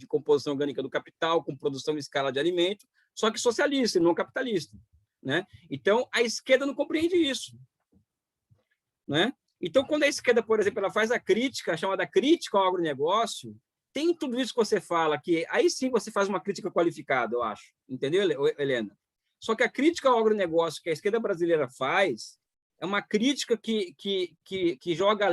composição orgânica do capital, com produção em escala de alimento, só que socialista e não capitalista, né? Então, a esquerda não compreende isso, né? Então, quando a esquerda, por exemplo, ela faz a crítica, chamada crítica ao agronegócio, tem tudo isso que você fala, que aí sim você faz uma crítica qualificada, eu acho. Entendeu, Helena? Só que a crítica ao agronegócio que a esquerda brasileira faz é uma crítica que joga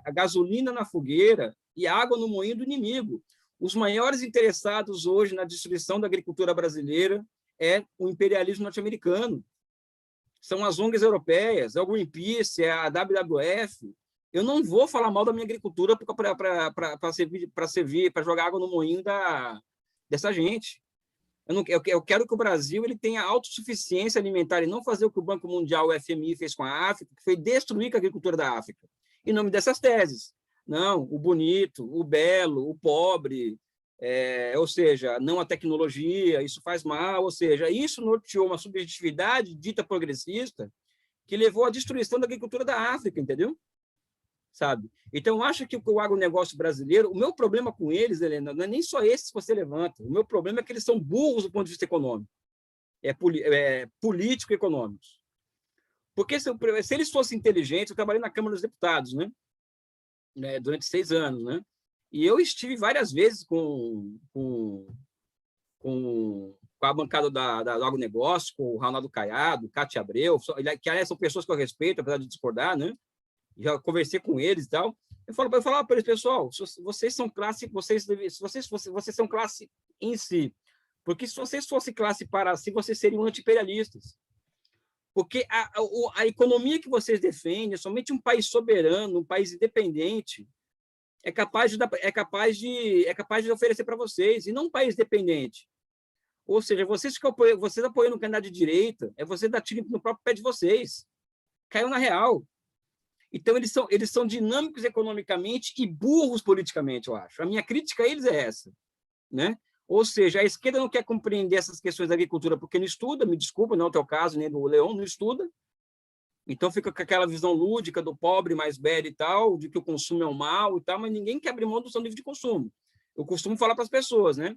a gasolina na fogueira e água no moinho do inimigo. Os maiores interessados hoje na destruição da agricultura brasileira é o imperialismo norte-americano. São as ONGs europeias, é o Greenpeace, é a WWF. Eu não vou falar mal da minha agricultura para jogar água no moinho dessa gente. Eu quero que o Brasil ele tenha autossuficiência alimentar e não fazer o que o Banco Mundial, o FMI, fez com a África, que foi destruir a agricultura da África, em nome dessas teses. Não, o bonito, o belo, o pobre, ou seja, não a tecnologia, isso faz mal, ou seja, isso norteou uma subjetividade dita progressista que levou à destruição da agricultura da África, entendeu? Sabe? Então, eu acho que o agronegócio brasileiro, o meu problema com eles, Helena, não é nem só esse que você levanta, o meu problema é que eles são burros do ponto de vista econômico, político-econômicos. Porque se eles fossem inteligentes, eu trabalhei na Câmara dos Deputados, né? Durante 6 anos, né? E eu estive várias vezes com a bancada do agronegócio, com o Ronaldo Caiado, Cátia Abreu, que aliás são pessoas que eu respeito, apesar de discordar, né? Já conversei com eles e tal. Eu falava para eles, pessoal, vocês são classe, vocês são classe em si. Porque se vocês fossem classe para si, vocês seriam anti-imperialistas. Porque a economia que vocês defendem, somente um país soberano, um país independente, é capaz de oferecer para vocês, e não um país dependente. Ou seja, vocês apoiando um candidato de direita, é você dar tiro no próprio pé de vocês. Caiu na real. Então, eles são dinâmicos economicamente e burros politicamente, eu acho. A minha crítica a eles é essa, né? Ou seja, a esquerda não quer compreender essas questões da agricultura porque não estuda, me desculpa, não é o teu caso, nem do Leon, não estuda. Então, fica com aquela visão lúdica do pobre mais velho e tal, de que o consumo é um mal e tal, mas ninguém quer abrir mão do seu nível de consumo. Eu costumo falar para as pessoas, né?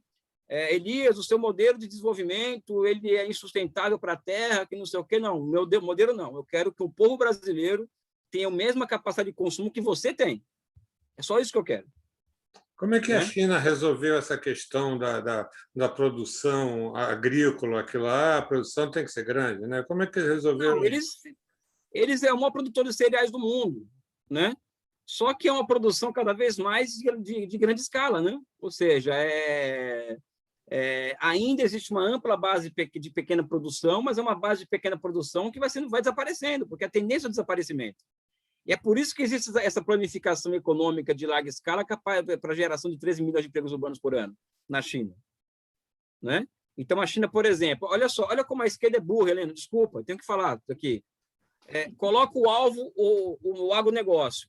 Elias, o seu modelo de desenvolvimento, ele é insustentável para a terra, que não sei o quê. Não, o meu modelo não. Eu quero que o povo brasileiro tenha a mesma capacidade de consumo que você tem. É só isso que eu quero. Como é que a China resolveu essa questão da produção agrícola? Aquilo lá, a produção tem que ser grande, né? Como é que eles resolveram? Não, eles é o maior produtor de cereais do mundo, né? Só que é uma produção cada vez mais de grande escala, né? Ou seja, ainda existe uma ampla base de pequena produção, mas é uma base de pequena produção que vai desaparecendo, porque a tendência é o desaparecimento. E é por isso que existe essa planificação econômica de larga escala capaz para a geração de 13 milhões de empregos urbanos por ano na China, né? Então, a China, por exemplo, olha como a esquerda é burra, Helena, desculpa, eu tenho que falar aqui. Coloca o alvo, o agronegócio.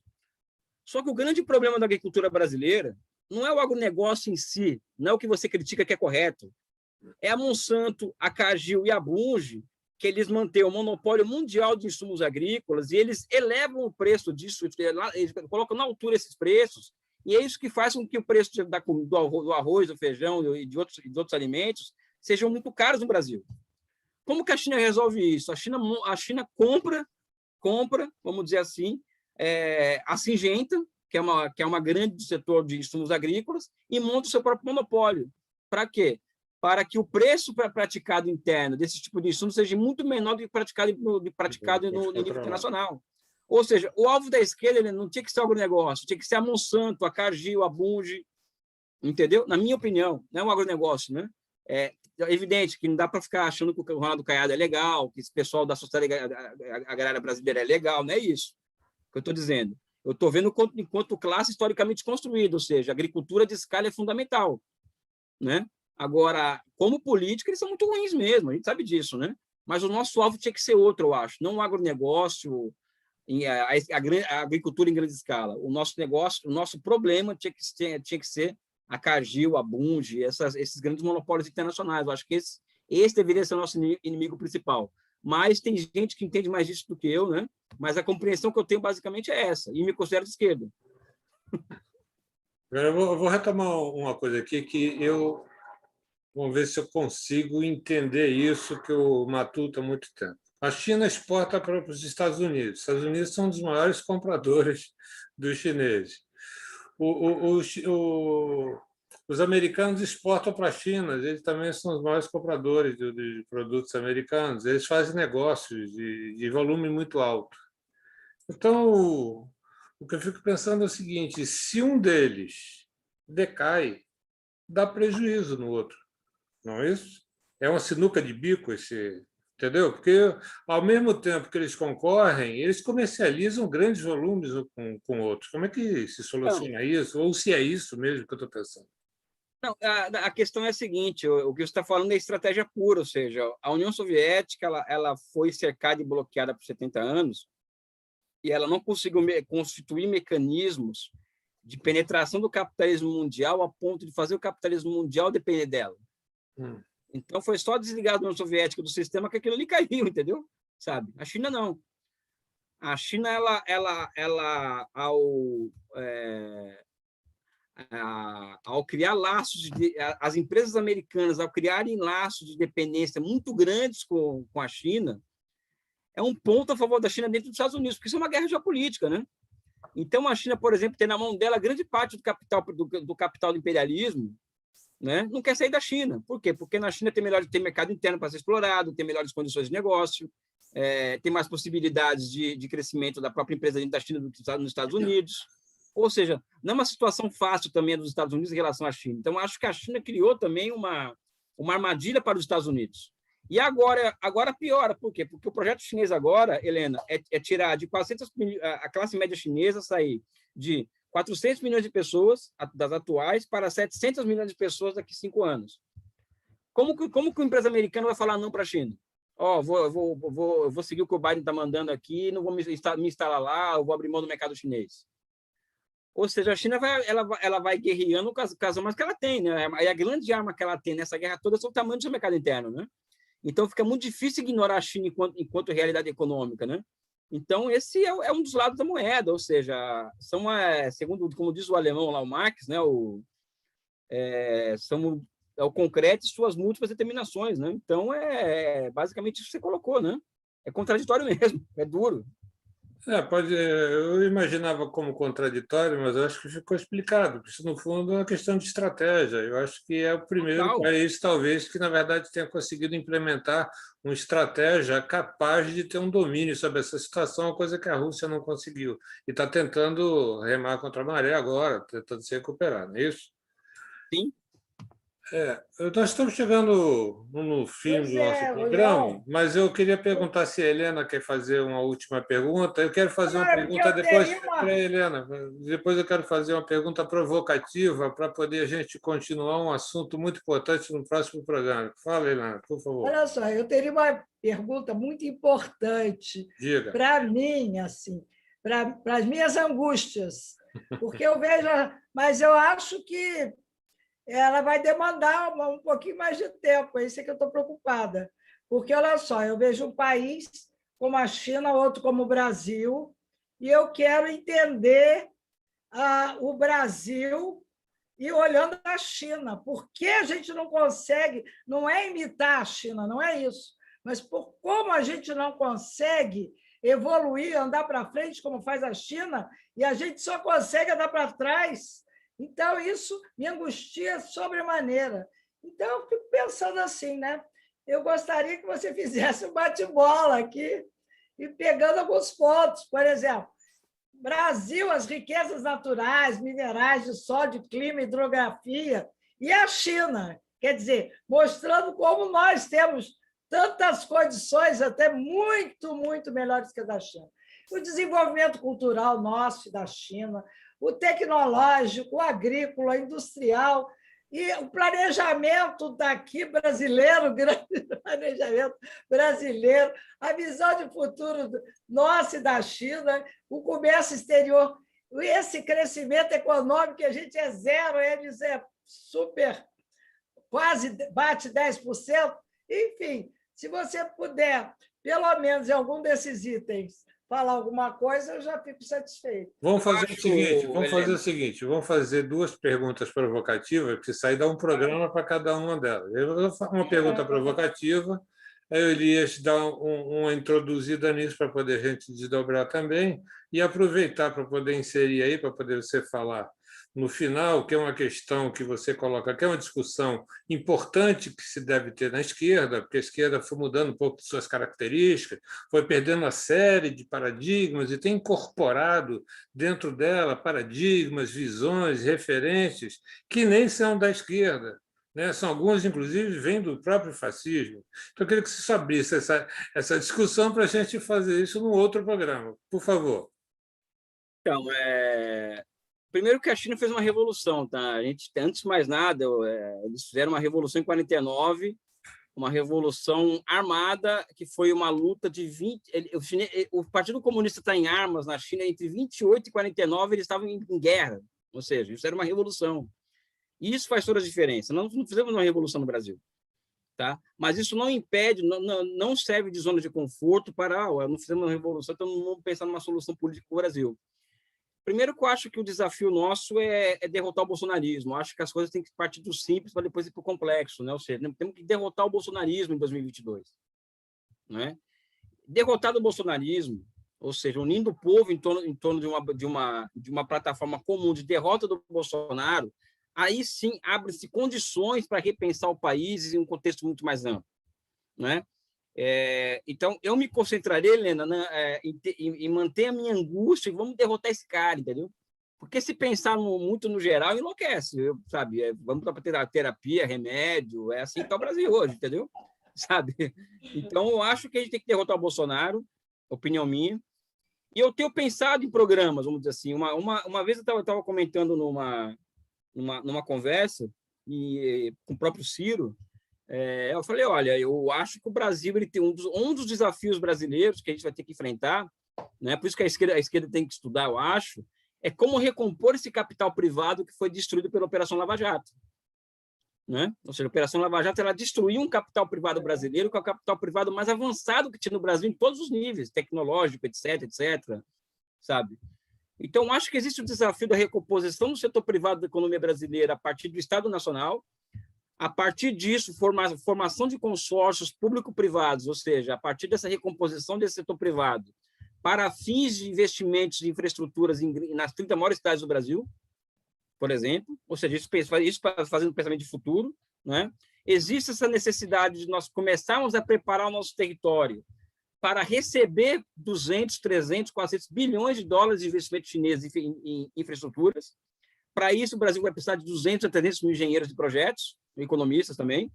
Só que o grande problema da agricultura brasileira não é o agronegócio em si, não é o que você critica que é correto. É a Monsanto, a Cargill e a Bunge, que eles mantêm o monopólio mundial de insumos agrícolas e eles elevam o preço disso, eles colocam na altura esses preços, e é isso que faz com que o preço do arroz, do feijão e de outros alimentos sejam muito caros no Brasil. Como que a China resolve isso? A China compra, vamos dizer assim, a Syngenta, que é uma grande do setor de insumos agrícolas, e monta o seu próprio monopólio. Para quê? Para que o preço praticado interno desse tipo de insumo seja muito menor do que praticado no nível internacional. Ou seja, o alvo da esquerda ele não tinha que ser o agronegócio, tinha que ser a Monsanto, a Cargill, a Bunge, entendeu? Na minha opinião, não é um agronegócio, né? É evidente que não dá para ficar achando que o Ronaldo Caiado é legal, que esse pessoal da sociedade agrária brasileira é legal, não é isso que eu estou dizendo. Eu estou vendo enquanto classe historicamente construída, ou seja, a agricultura de escala é fundamental, né? Agora, como política, eles são muito ruins mesmo, a gente sabe disso, né? Mas o nosso alvo tinha que ser outro, eu acho, não o agronegócio, a agricultura em grande escala. O nosso negócio, o nosso problema tinha que ser a Cargill, a Bunge, esses grandes monopólios internacionais. Eu acho que esse deveria ser o nosso inimigo principal. Mas tem gente que entende mais disso do que eu, né? Mas a compreensão que eu tenho basicamente é essa, e me considero de esquerda. Eu vou retomar uma coisa aqui que vamos ver se eu consigo entender isso que eu matuto há muito tempo. A China exporta para os Estados Unidos. Os Estados Unidos são um dos maiores compradores dos chineses. Os americanos exportam para a China, eles também são os maiores compradores de produtos americanos. Eles fazem negócios de volume muito alto. Então, o O que eu fico pensando é o seguinte: se um deles decai, dá prejuízo no outro, não é isso? É uma sinuca de bico esse, entendeu? Porque ao mesmo tempo que eles concorrem, eles comercializam grandes volumes com outros. Como é que se Não, soluciona isso? Ou se é isso mesmo que eu estou pensando? não, a questão é a seguinte: o que você está falando é estratégia pura, ou seja, a União Soviética ela foi cercada e bloqueada por 70 anos e ela não conseguiu constituir mecanismos de penetração do capitalismo mundial a ponto de fazer o capitalismo mundial depender dela. Hum. Então, foi só desligar a União Soviética do sistema que aquilo ali caiu, entendeu? Sabe? A China não. A China, ao criar laços, as empresas americanas, ao criarem laços de dependência muito grandes com a China, é um ponto a favor da China dentro dos Estados Unidos, porque isso é uma guerra geopolítica, né? Então, a China, por exemplo, tem na mão dela grande parte do capital do imperialismo, né? Não quer sair da China. Por quê? Porque na China tem mercado interno para ser explorado, tem melhores condições de negócio, tem mais possibilidades de crescimento da própria empresa dentro da China do que nos Estados Unidos. Ou seja, não é uma situação fácil também dos Estados Unidos em relação à China. Então, acho que a China criou também uma armadilha para os Estados Unidos. E agora piora. Por quê? Porque o projeto chinês agora, Helena, é tirar de 400 a classe média chinesa sair de 400 milhões de pessoas das atuais para 700 milhões de pessoas daqui a 5 anos. Como que uma empresa americana vai falar não para a China? Vou seguir o que o Biden está mandando aqui, não vou me instalar lá, eu vou abrir mão do mercado chinês. Ou seja, a China vai guerreando com as armas que ela tem, né? E a grande arma que ela tem nessa guerra toda é o tamanho do seu mercado interno, né? Então, fica muito difícil ignorar a China enquanto realidade econômica, né? Então, esse é um dos lados da moeda, ou seja, segundo, como diz o alemão lá, o Marx, né? É o concreto e suas múltiplas determinações, né? Então, basicamente isso que você colocou, né? É contraditório mesmo, é duro. Eu imaginava como contraditório, mas eu acho que ficou explicado, porque isso, no fundo, é uma questão de estratégia. Eu acho que é o primeiro Total. país, talvez, que, na verdade, tenha conseguido implementar uma estratégia capaz de ter um domínio sobre essa situação, coisa que a Rússia não conseguiu. E está tentando remar contra a maré agora, tentando se recuperar, não é isso? Sim. Nós estamos chegando no fim Pois do nosso é, o programa, Leão. mas eu queria perguntar se a Helena quer fazer uma última pergunta. Eu quero fazer uma Não, é porque pergunta eu depois teria para a uma. Helena. Depois eu quero fazer uma pergunta provocativa para poder a gente continuar um assunto muito importante no próximo programa. Fala, Helena, por favor. Olha só, eu teria uma pergunta muito importante Diga. para mim, assim, para as minhas angústias, porque eu vejo, mas eu acho que ela vai demandar um pouquinho mais de tempo, é isso que eu estou preocupada. Porque, olha só, eu vejo um país como a China, outro como o Brasil, e eu quero entender o Brasil e olhando a China. Por que a gente não consegue? Não é imitar a China, não é isso, mas por como a gente não consegue evoluir, andar para frente como faz a China, e a gente só consegue andar para trás. Então, isso me angustia sobremaneira. Então, eu fico pensando assim, né? Eu gostaria que você fizesse um bate-bola aqui e pegando alguns pontos. Por exemplo, Brasil, as riquezas naturais, minerais, de sol, de clima, hidrografia, e a China, quer dizer, mostrando como nós temos tantas condições, até muito, muito melhores que a da China. O desenvolvimento cultural nosso e da China, o tecnológico, o agrícola, industrial, e o planejamento daqui brasileiro, grande planejamento brasileiro, a visão de futuro nossa e da China, o comércio exterior, esse crescimento econômico que a gente é zero, eles é super, quase bate 10%. Enfim, se você puder, pelo menos em algum desses itens, falar alguma coisa, eu já fico satisfeito. Vamos fazer Helena, o seguinte, vamos fazer duas perguntas provocativas, porque isso aí dá um programa para cada uma delas. Eu vou fazer uma pergunta provocativa, aí o Elias dá uma introduzida nisso para poder a gente desdobrar também e aproveitar para poder inserir aí, para poder você falar no final, que é uma questão que você coloca, que é uma discussão importante que se deve ter na esquerda, porque a esquerda foi mudando um pouco de suas características, foi perdendo uma série de paradigmas e tem incorporado dentro dela paradigmas, visões, referências que nem são da esquerda. Né? São alguns, inclusive, vêm do próprio fascismo. Então, eu queria que você abrisse essa discussão para a gente fazer isso num outro programa. Por favor. Então, primeiro que a China fez uma revolução, tá? Antes de mais nada, eles fizeram uma revolução em 49, uma revolução armada, que foi uma luta de 20... O Partido Comunista está em armas na China entre 28 e 49, eles estavam em guerra, ou seja, isso era uma revolução. E isso faz toda a diferença. Nós não fizemos uma revolução no Brasil, tá? Mas isso não impede, não serve de zona de conforto para, não fizemos uma revolução, então não vamos pensar numa solução política para o Brasil. Primeiro que eu acho que o desafio nosso é derrotar o bolsonarismo. Eu acho que as coisas têm que partir do simples para depois ir para o complexo, né? Ou seja, temos que derrotar o bolsonarismo em 2022. Né? Derrotar o bolsonarismo, ou seja, unindo o povo em torno de uma plataforma comum de derrota do Bolsonaro, aí sim abre-se condições para repensar o país em um contexto muito mais amplo. Né? Então, eu me concentrarei, Helena, em manter a minha angústia e vamos derrotar esse cara, entendeu? Porque se pensar muito no geral, enlouquece, sabe? Vamos para terapia, remédio, é assim que está o Brasil hoje, entendeu? Sabe? Então, eu acho que a gente tem que derrotar o Bolsonaro, opinião minha, e eu tenho pensado em programas, vamos dizer assim. Uma vez eu estava comentando numa conversa com o próprio Ciro, eu falei, olha, eu acho que o Brasil ele tem um dos desafios brasileiros que a gente vai ter que enfrentar, né? Por isso que a esquerda tem que estudar, eu acho, é como recompor esse capital privado que foi destruído pela Operação Lava Jato. Né? Ou seja, a Operação Lava Jato ela destruiu um capital privado brasileiro, que é o capital privado mais avançado que tinha no Brasil, em todos os níveis, tecnológico, etc., sabe? Então, acho que existe o desafio da recomposição do setor privado da economia brasileira a partir do Estado Nacional. A partir disso, formação de consórcios público-privados, ou seja, a partir dessa recomposição desse setor privado, para fins de investimentos de infraestruturas nas 30 maiores cidades do Brasil, por exemplo, ou seja, isso fazendo um pensamento de futuro. Né? Existe essa necessidade de nós começarmos a preparar o nosso território para receber 200, 300, 400 bilhões de dólares de investimento chinês em infraestruturas. Para isso, o Brasil vai precisar de 200 a 300 mil engenheiros de projetos, economistas também,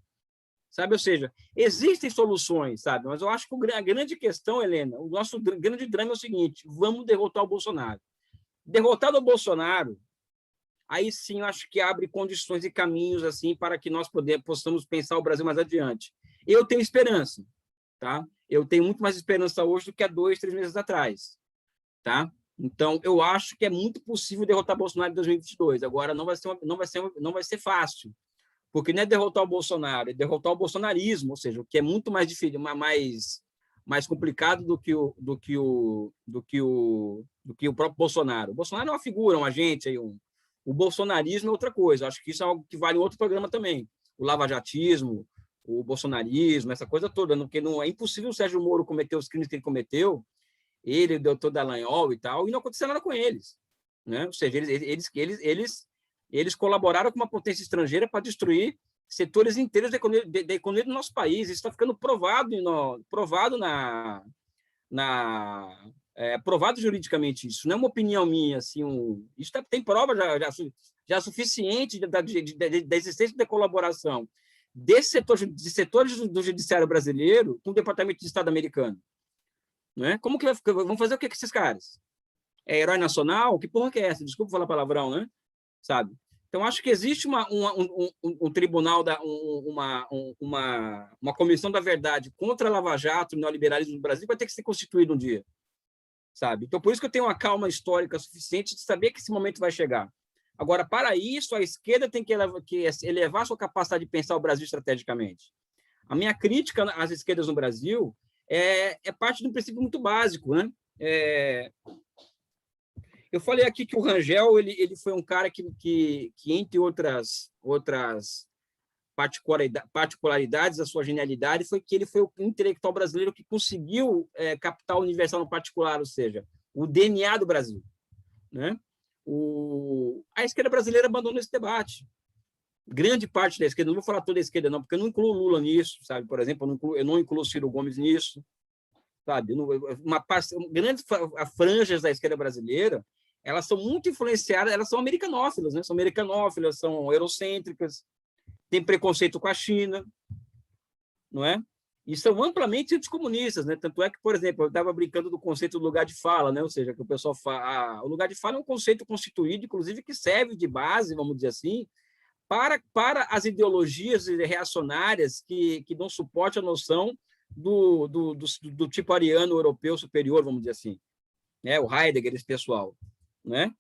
sabe? Ou seja, existem soluções, sabe? Mas eu acho que a grande questão, Helena, o nosso grande drama é o seguinte: vamos derrotar o Bolsonaro. Derrotado o Bolsonaro, aí sim eu acho que abre condições e caminhos assim para que nós possamos pensar o Brasil mais adiante. Eu tenho esperança, tá? Eu tenho muito mais esperança hoje do que há 2, 3 meses atrás, tá? Então, eu acho que é muito possível derrotar Bolsonaro em 2022. Agora, não vai ser fácil, porque não é derrotar o Bolsonaro, é derrotar o bolsonarismo, ou seja, o que é muito mais difícil, mais complicado do que o próprio Bolsonaro. O Bolsonaro é uma figura, um agente, o bolsonarismo é outra coisa. Eu acho que isso é algo que vale em outro programa também. O lavajatismo, o bolsonarismo, essa coisa toda, porque não é impossível o Sérgio Moro cometer os crimes que ele cometeu, ele, o doutor Dallagnol e tal, e não aconteceu nada com eles. Né? Ou seja, eles colaboraram com uma potência estrangeira para destruir setores inteiros da economia do nosso país. Isso está ficando provado provado juridicamente. Isso não é uma opinião minha. Assim, isso tem prova já suficiente da existência da colaboração de setores do judiciário brasileiro com o Departamento de Estado americano. Né? Como que vão fazer o que com esses caras? É herói nacional? Que porra que é essa? Desculpa falar palavrão, né? Sabe? Então, acho que existe um tribunal, uma comissão da verdade contra a Lava Jato e o neoliberalismo no Brasil que vai ter que ser constituído um dia. Sabe? Então, por isso que eu tenho uma calma histórica suficiente de saber que esse momento vai chegar. Agora, para isso, a esquerda tem que elevar a sua capacidade de pensar o Brasil estrategicamente. A minha crítica às esquerdas no Brasil é parte de um princípio muito básico, né? Eu falei aqui que o Rangel ele foi um cara que entre outras particularidades da sua genialidade, foi que ele foi o intelectual brasileiro que conseguiu capital universal no particular, ou seja, o DNA do Brasil. Né? A esquerda brasileira abandonou esse debate. Grande parte da esquerda, não vou falar toda a esquerda, não, porque eu não incluo Lula nisso, sabe? Por exemplo, eu não incluo Ciro Gomes nisso, sabe? Grandes franjas da esquerda brasileira, elas são muito influenciadas, elas são americanófilas, né? São americanófilas, são eurocêntricas, têm preconceito com a China, não é? E são amplamente anticomunistas, né? Tanto é que, por exemplo, eu estava brincando do conceito do lugar de fala, né? Ou seja, que o pessoal fala, o lugar de fala é um conceito constituído, inclusive, que serve de base, vamos dizer assim, para as ideologias reacionárias que dão suporte à noção do tipo ariano europeu superior, vamos dizer assim, né? O Heidegger, esse pessoal, né?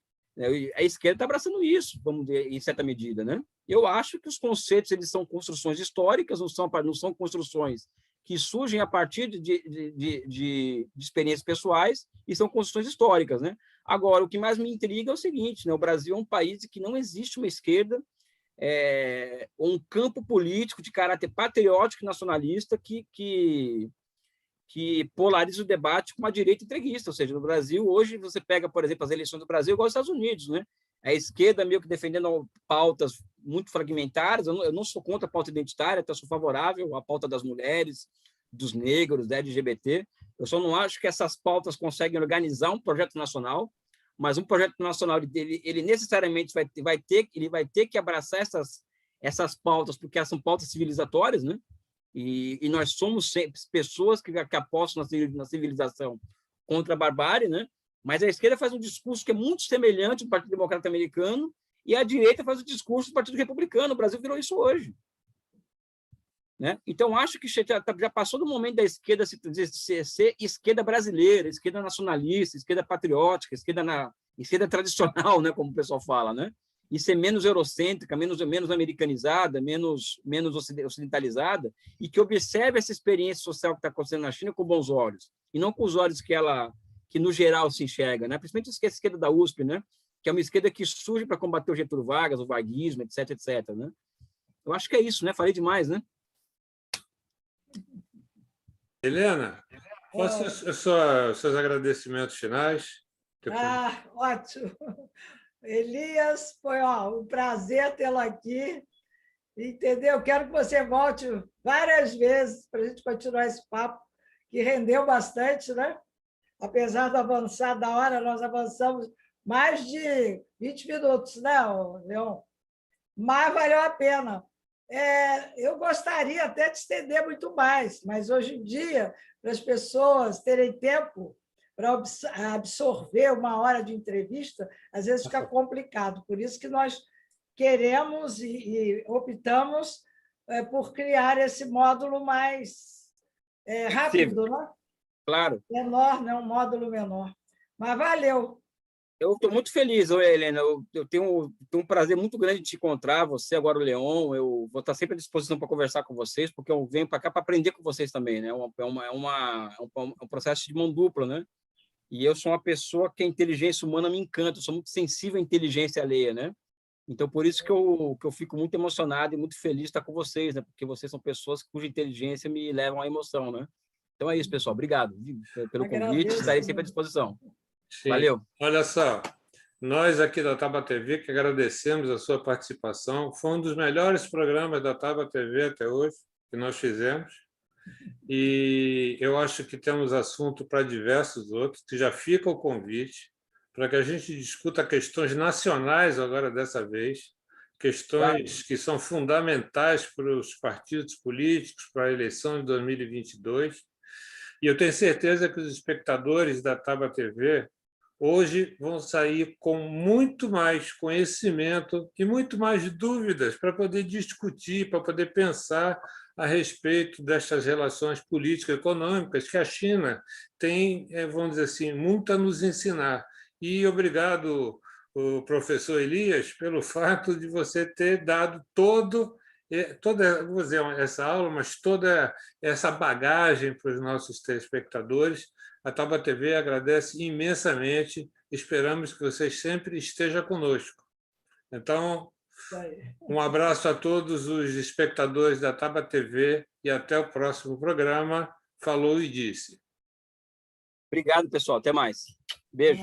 A esquerda está abraçando isso, vamos dizer, em certa medida, né? Eu acho que os conceitos eles são construções históricas, não são construções que surgem a partir de experiências pessoais e são construções históricas, né? Agora, o que mais me intriga é o seguinte, né? O Brasil é um país em que não existe uma esquerda, um campo político de caráter patriótico e nacionalista que polariza o debate com a direita entreguista. Ou seja, no Brasil, hoje, você pega, por exemplo, as eleições do Brasil, igual aos Estados Unidos, né? A esquerda meio que defendendo pautas muito fragmentadas. Eu não sou contra a pauta identitária, até sou favorável à pauta das mulheres, dos negros, da LGBT. Eu só não acho que essas pautas conseguem organizar um projeto nacional, mas um projeto nacional ele necessariamente vai ter que abraçar essas pautas, porque elas são pautas civilizatórias, né? E nós somos sempre pessoas que apostam na civilização contra a barbárie, né? Mas a esquerda faz um discurso que é muito semelhante ao Partido Democrata Americano e a direita faz o discurso do Partido Republicano. O Brasil virou isso hoje, né? Então, acho que já passou do momento da esquerda ser esquerda brasileira, esquerda nacionalista, esquerda patriótica, esquerda tradicional, né? Como o pessoal fala, né? E ser menos eurocêntrica, menos americanizada, menos ocidentalizada, e que observe essa experiência social que está acontecendo na China com bons olhos, e não com os olhos que no geral se enxerga, né? Principalmente a esquerda da USP, né? Que é uma esquerda que surge para combater o Getúlio Vargas, o varguismo, etc, etc, né? Eu acho que é isso, né? Falei demais, né? Helena, quais são os seus agradecimentos finais? Ótimo. Elias, foi um prazer tê-lo aqui, entendeu? Quero que você volte várias vezes para a gente continuar esse papo, que rendeu bastante, né? Apesar do avançar da hora, nós avançamos mais de 20 minutos, né, Leon? Mas valeu a pena. Eu gostaria até de estender muito mais, mas hoje em dia, para as pessoas terem tempo para absorver uma hora de entrevista, às vezes fica complicado. Por isso que nós queremos e optamos por criar esse módulo mais rápido, né? Claro. Menor, né? Um módulo menor. Mas valeu. Eu estou muito feliz, Helena. Eu tenho um prazer muito grande de te encontrar, você, agora o Leon. Eu vou estar sempre à disposição para conversar com vocês, porque eu venho para cá para aprender com vocês também, né? É um processo de mão dupla, né? E eu sou uma pessoa que a inteligência humana me encanta, eu sou muito sensível à inteligência alheia, né? Então, por isso que eu fico muito emocionado e muito feliz de estar com vocês, né? Porque vocês são pessoas cuja inteligência me levam à emoção, né? Então é isso, pessoal. Obrigado pelo convite, estarei sempre à disposição. Sim. Valeu. Olha só, nós aqui da Taba TV que agradecemos a sua participação. Foi um dos melhores programas da Taba TV até hoje que nós fizemos. E eu acho que temos assunto para diversos outros, que já fica o convite para que a gente discuta questões nacionais agora dessa vez, questões que são fundamentais para os partidos políticos, para a eleição de 2022. E eu tenho certeza que os espectadores da Taba TV hoje vão sair com muito mais conhecimento e muito mais dúvidas para poder discutir, para poder pensar a respeito destas relações políticas e econômicas que a China tem, vamos dizer assim, muito a nos ensinar. E obrigado, o professor Elias, pelo fato de você ter dado toda, vou dizer, essa aula, mas toda essa bagagem para os nossos telespectadores. A Taba TV agradece imensamente. Esperamos que vocês sempre estejam conosco. Então, um abraço a todos os espectadores da Taba TV e até o próximo programa. Falou e disse. Obrigado, pessoal. Até mais. Beijo.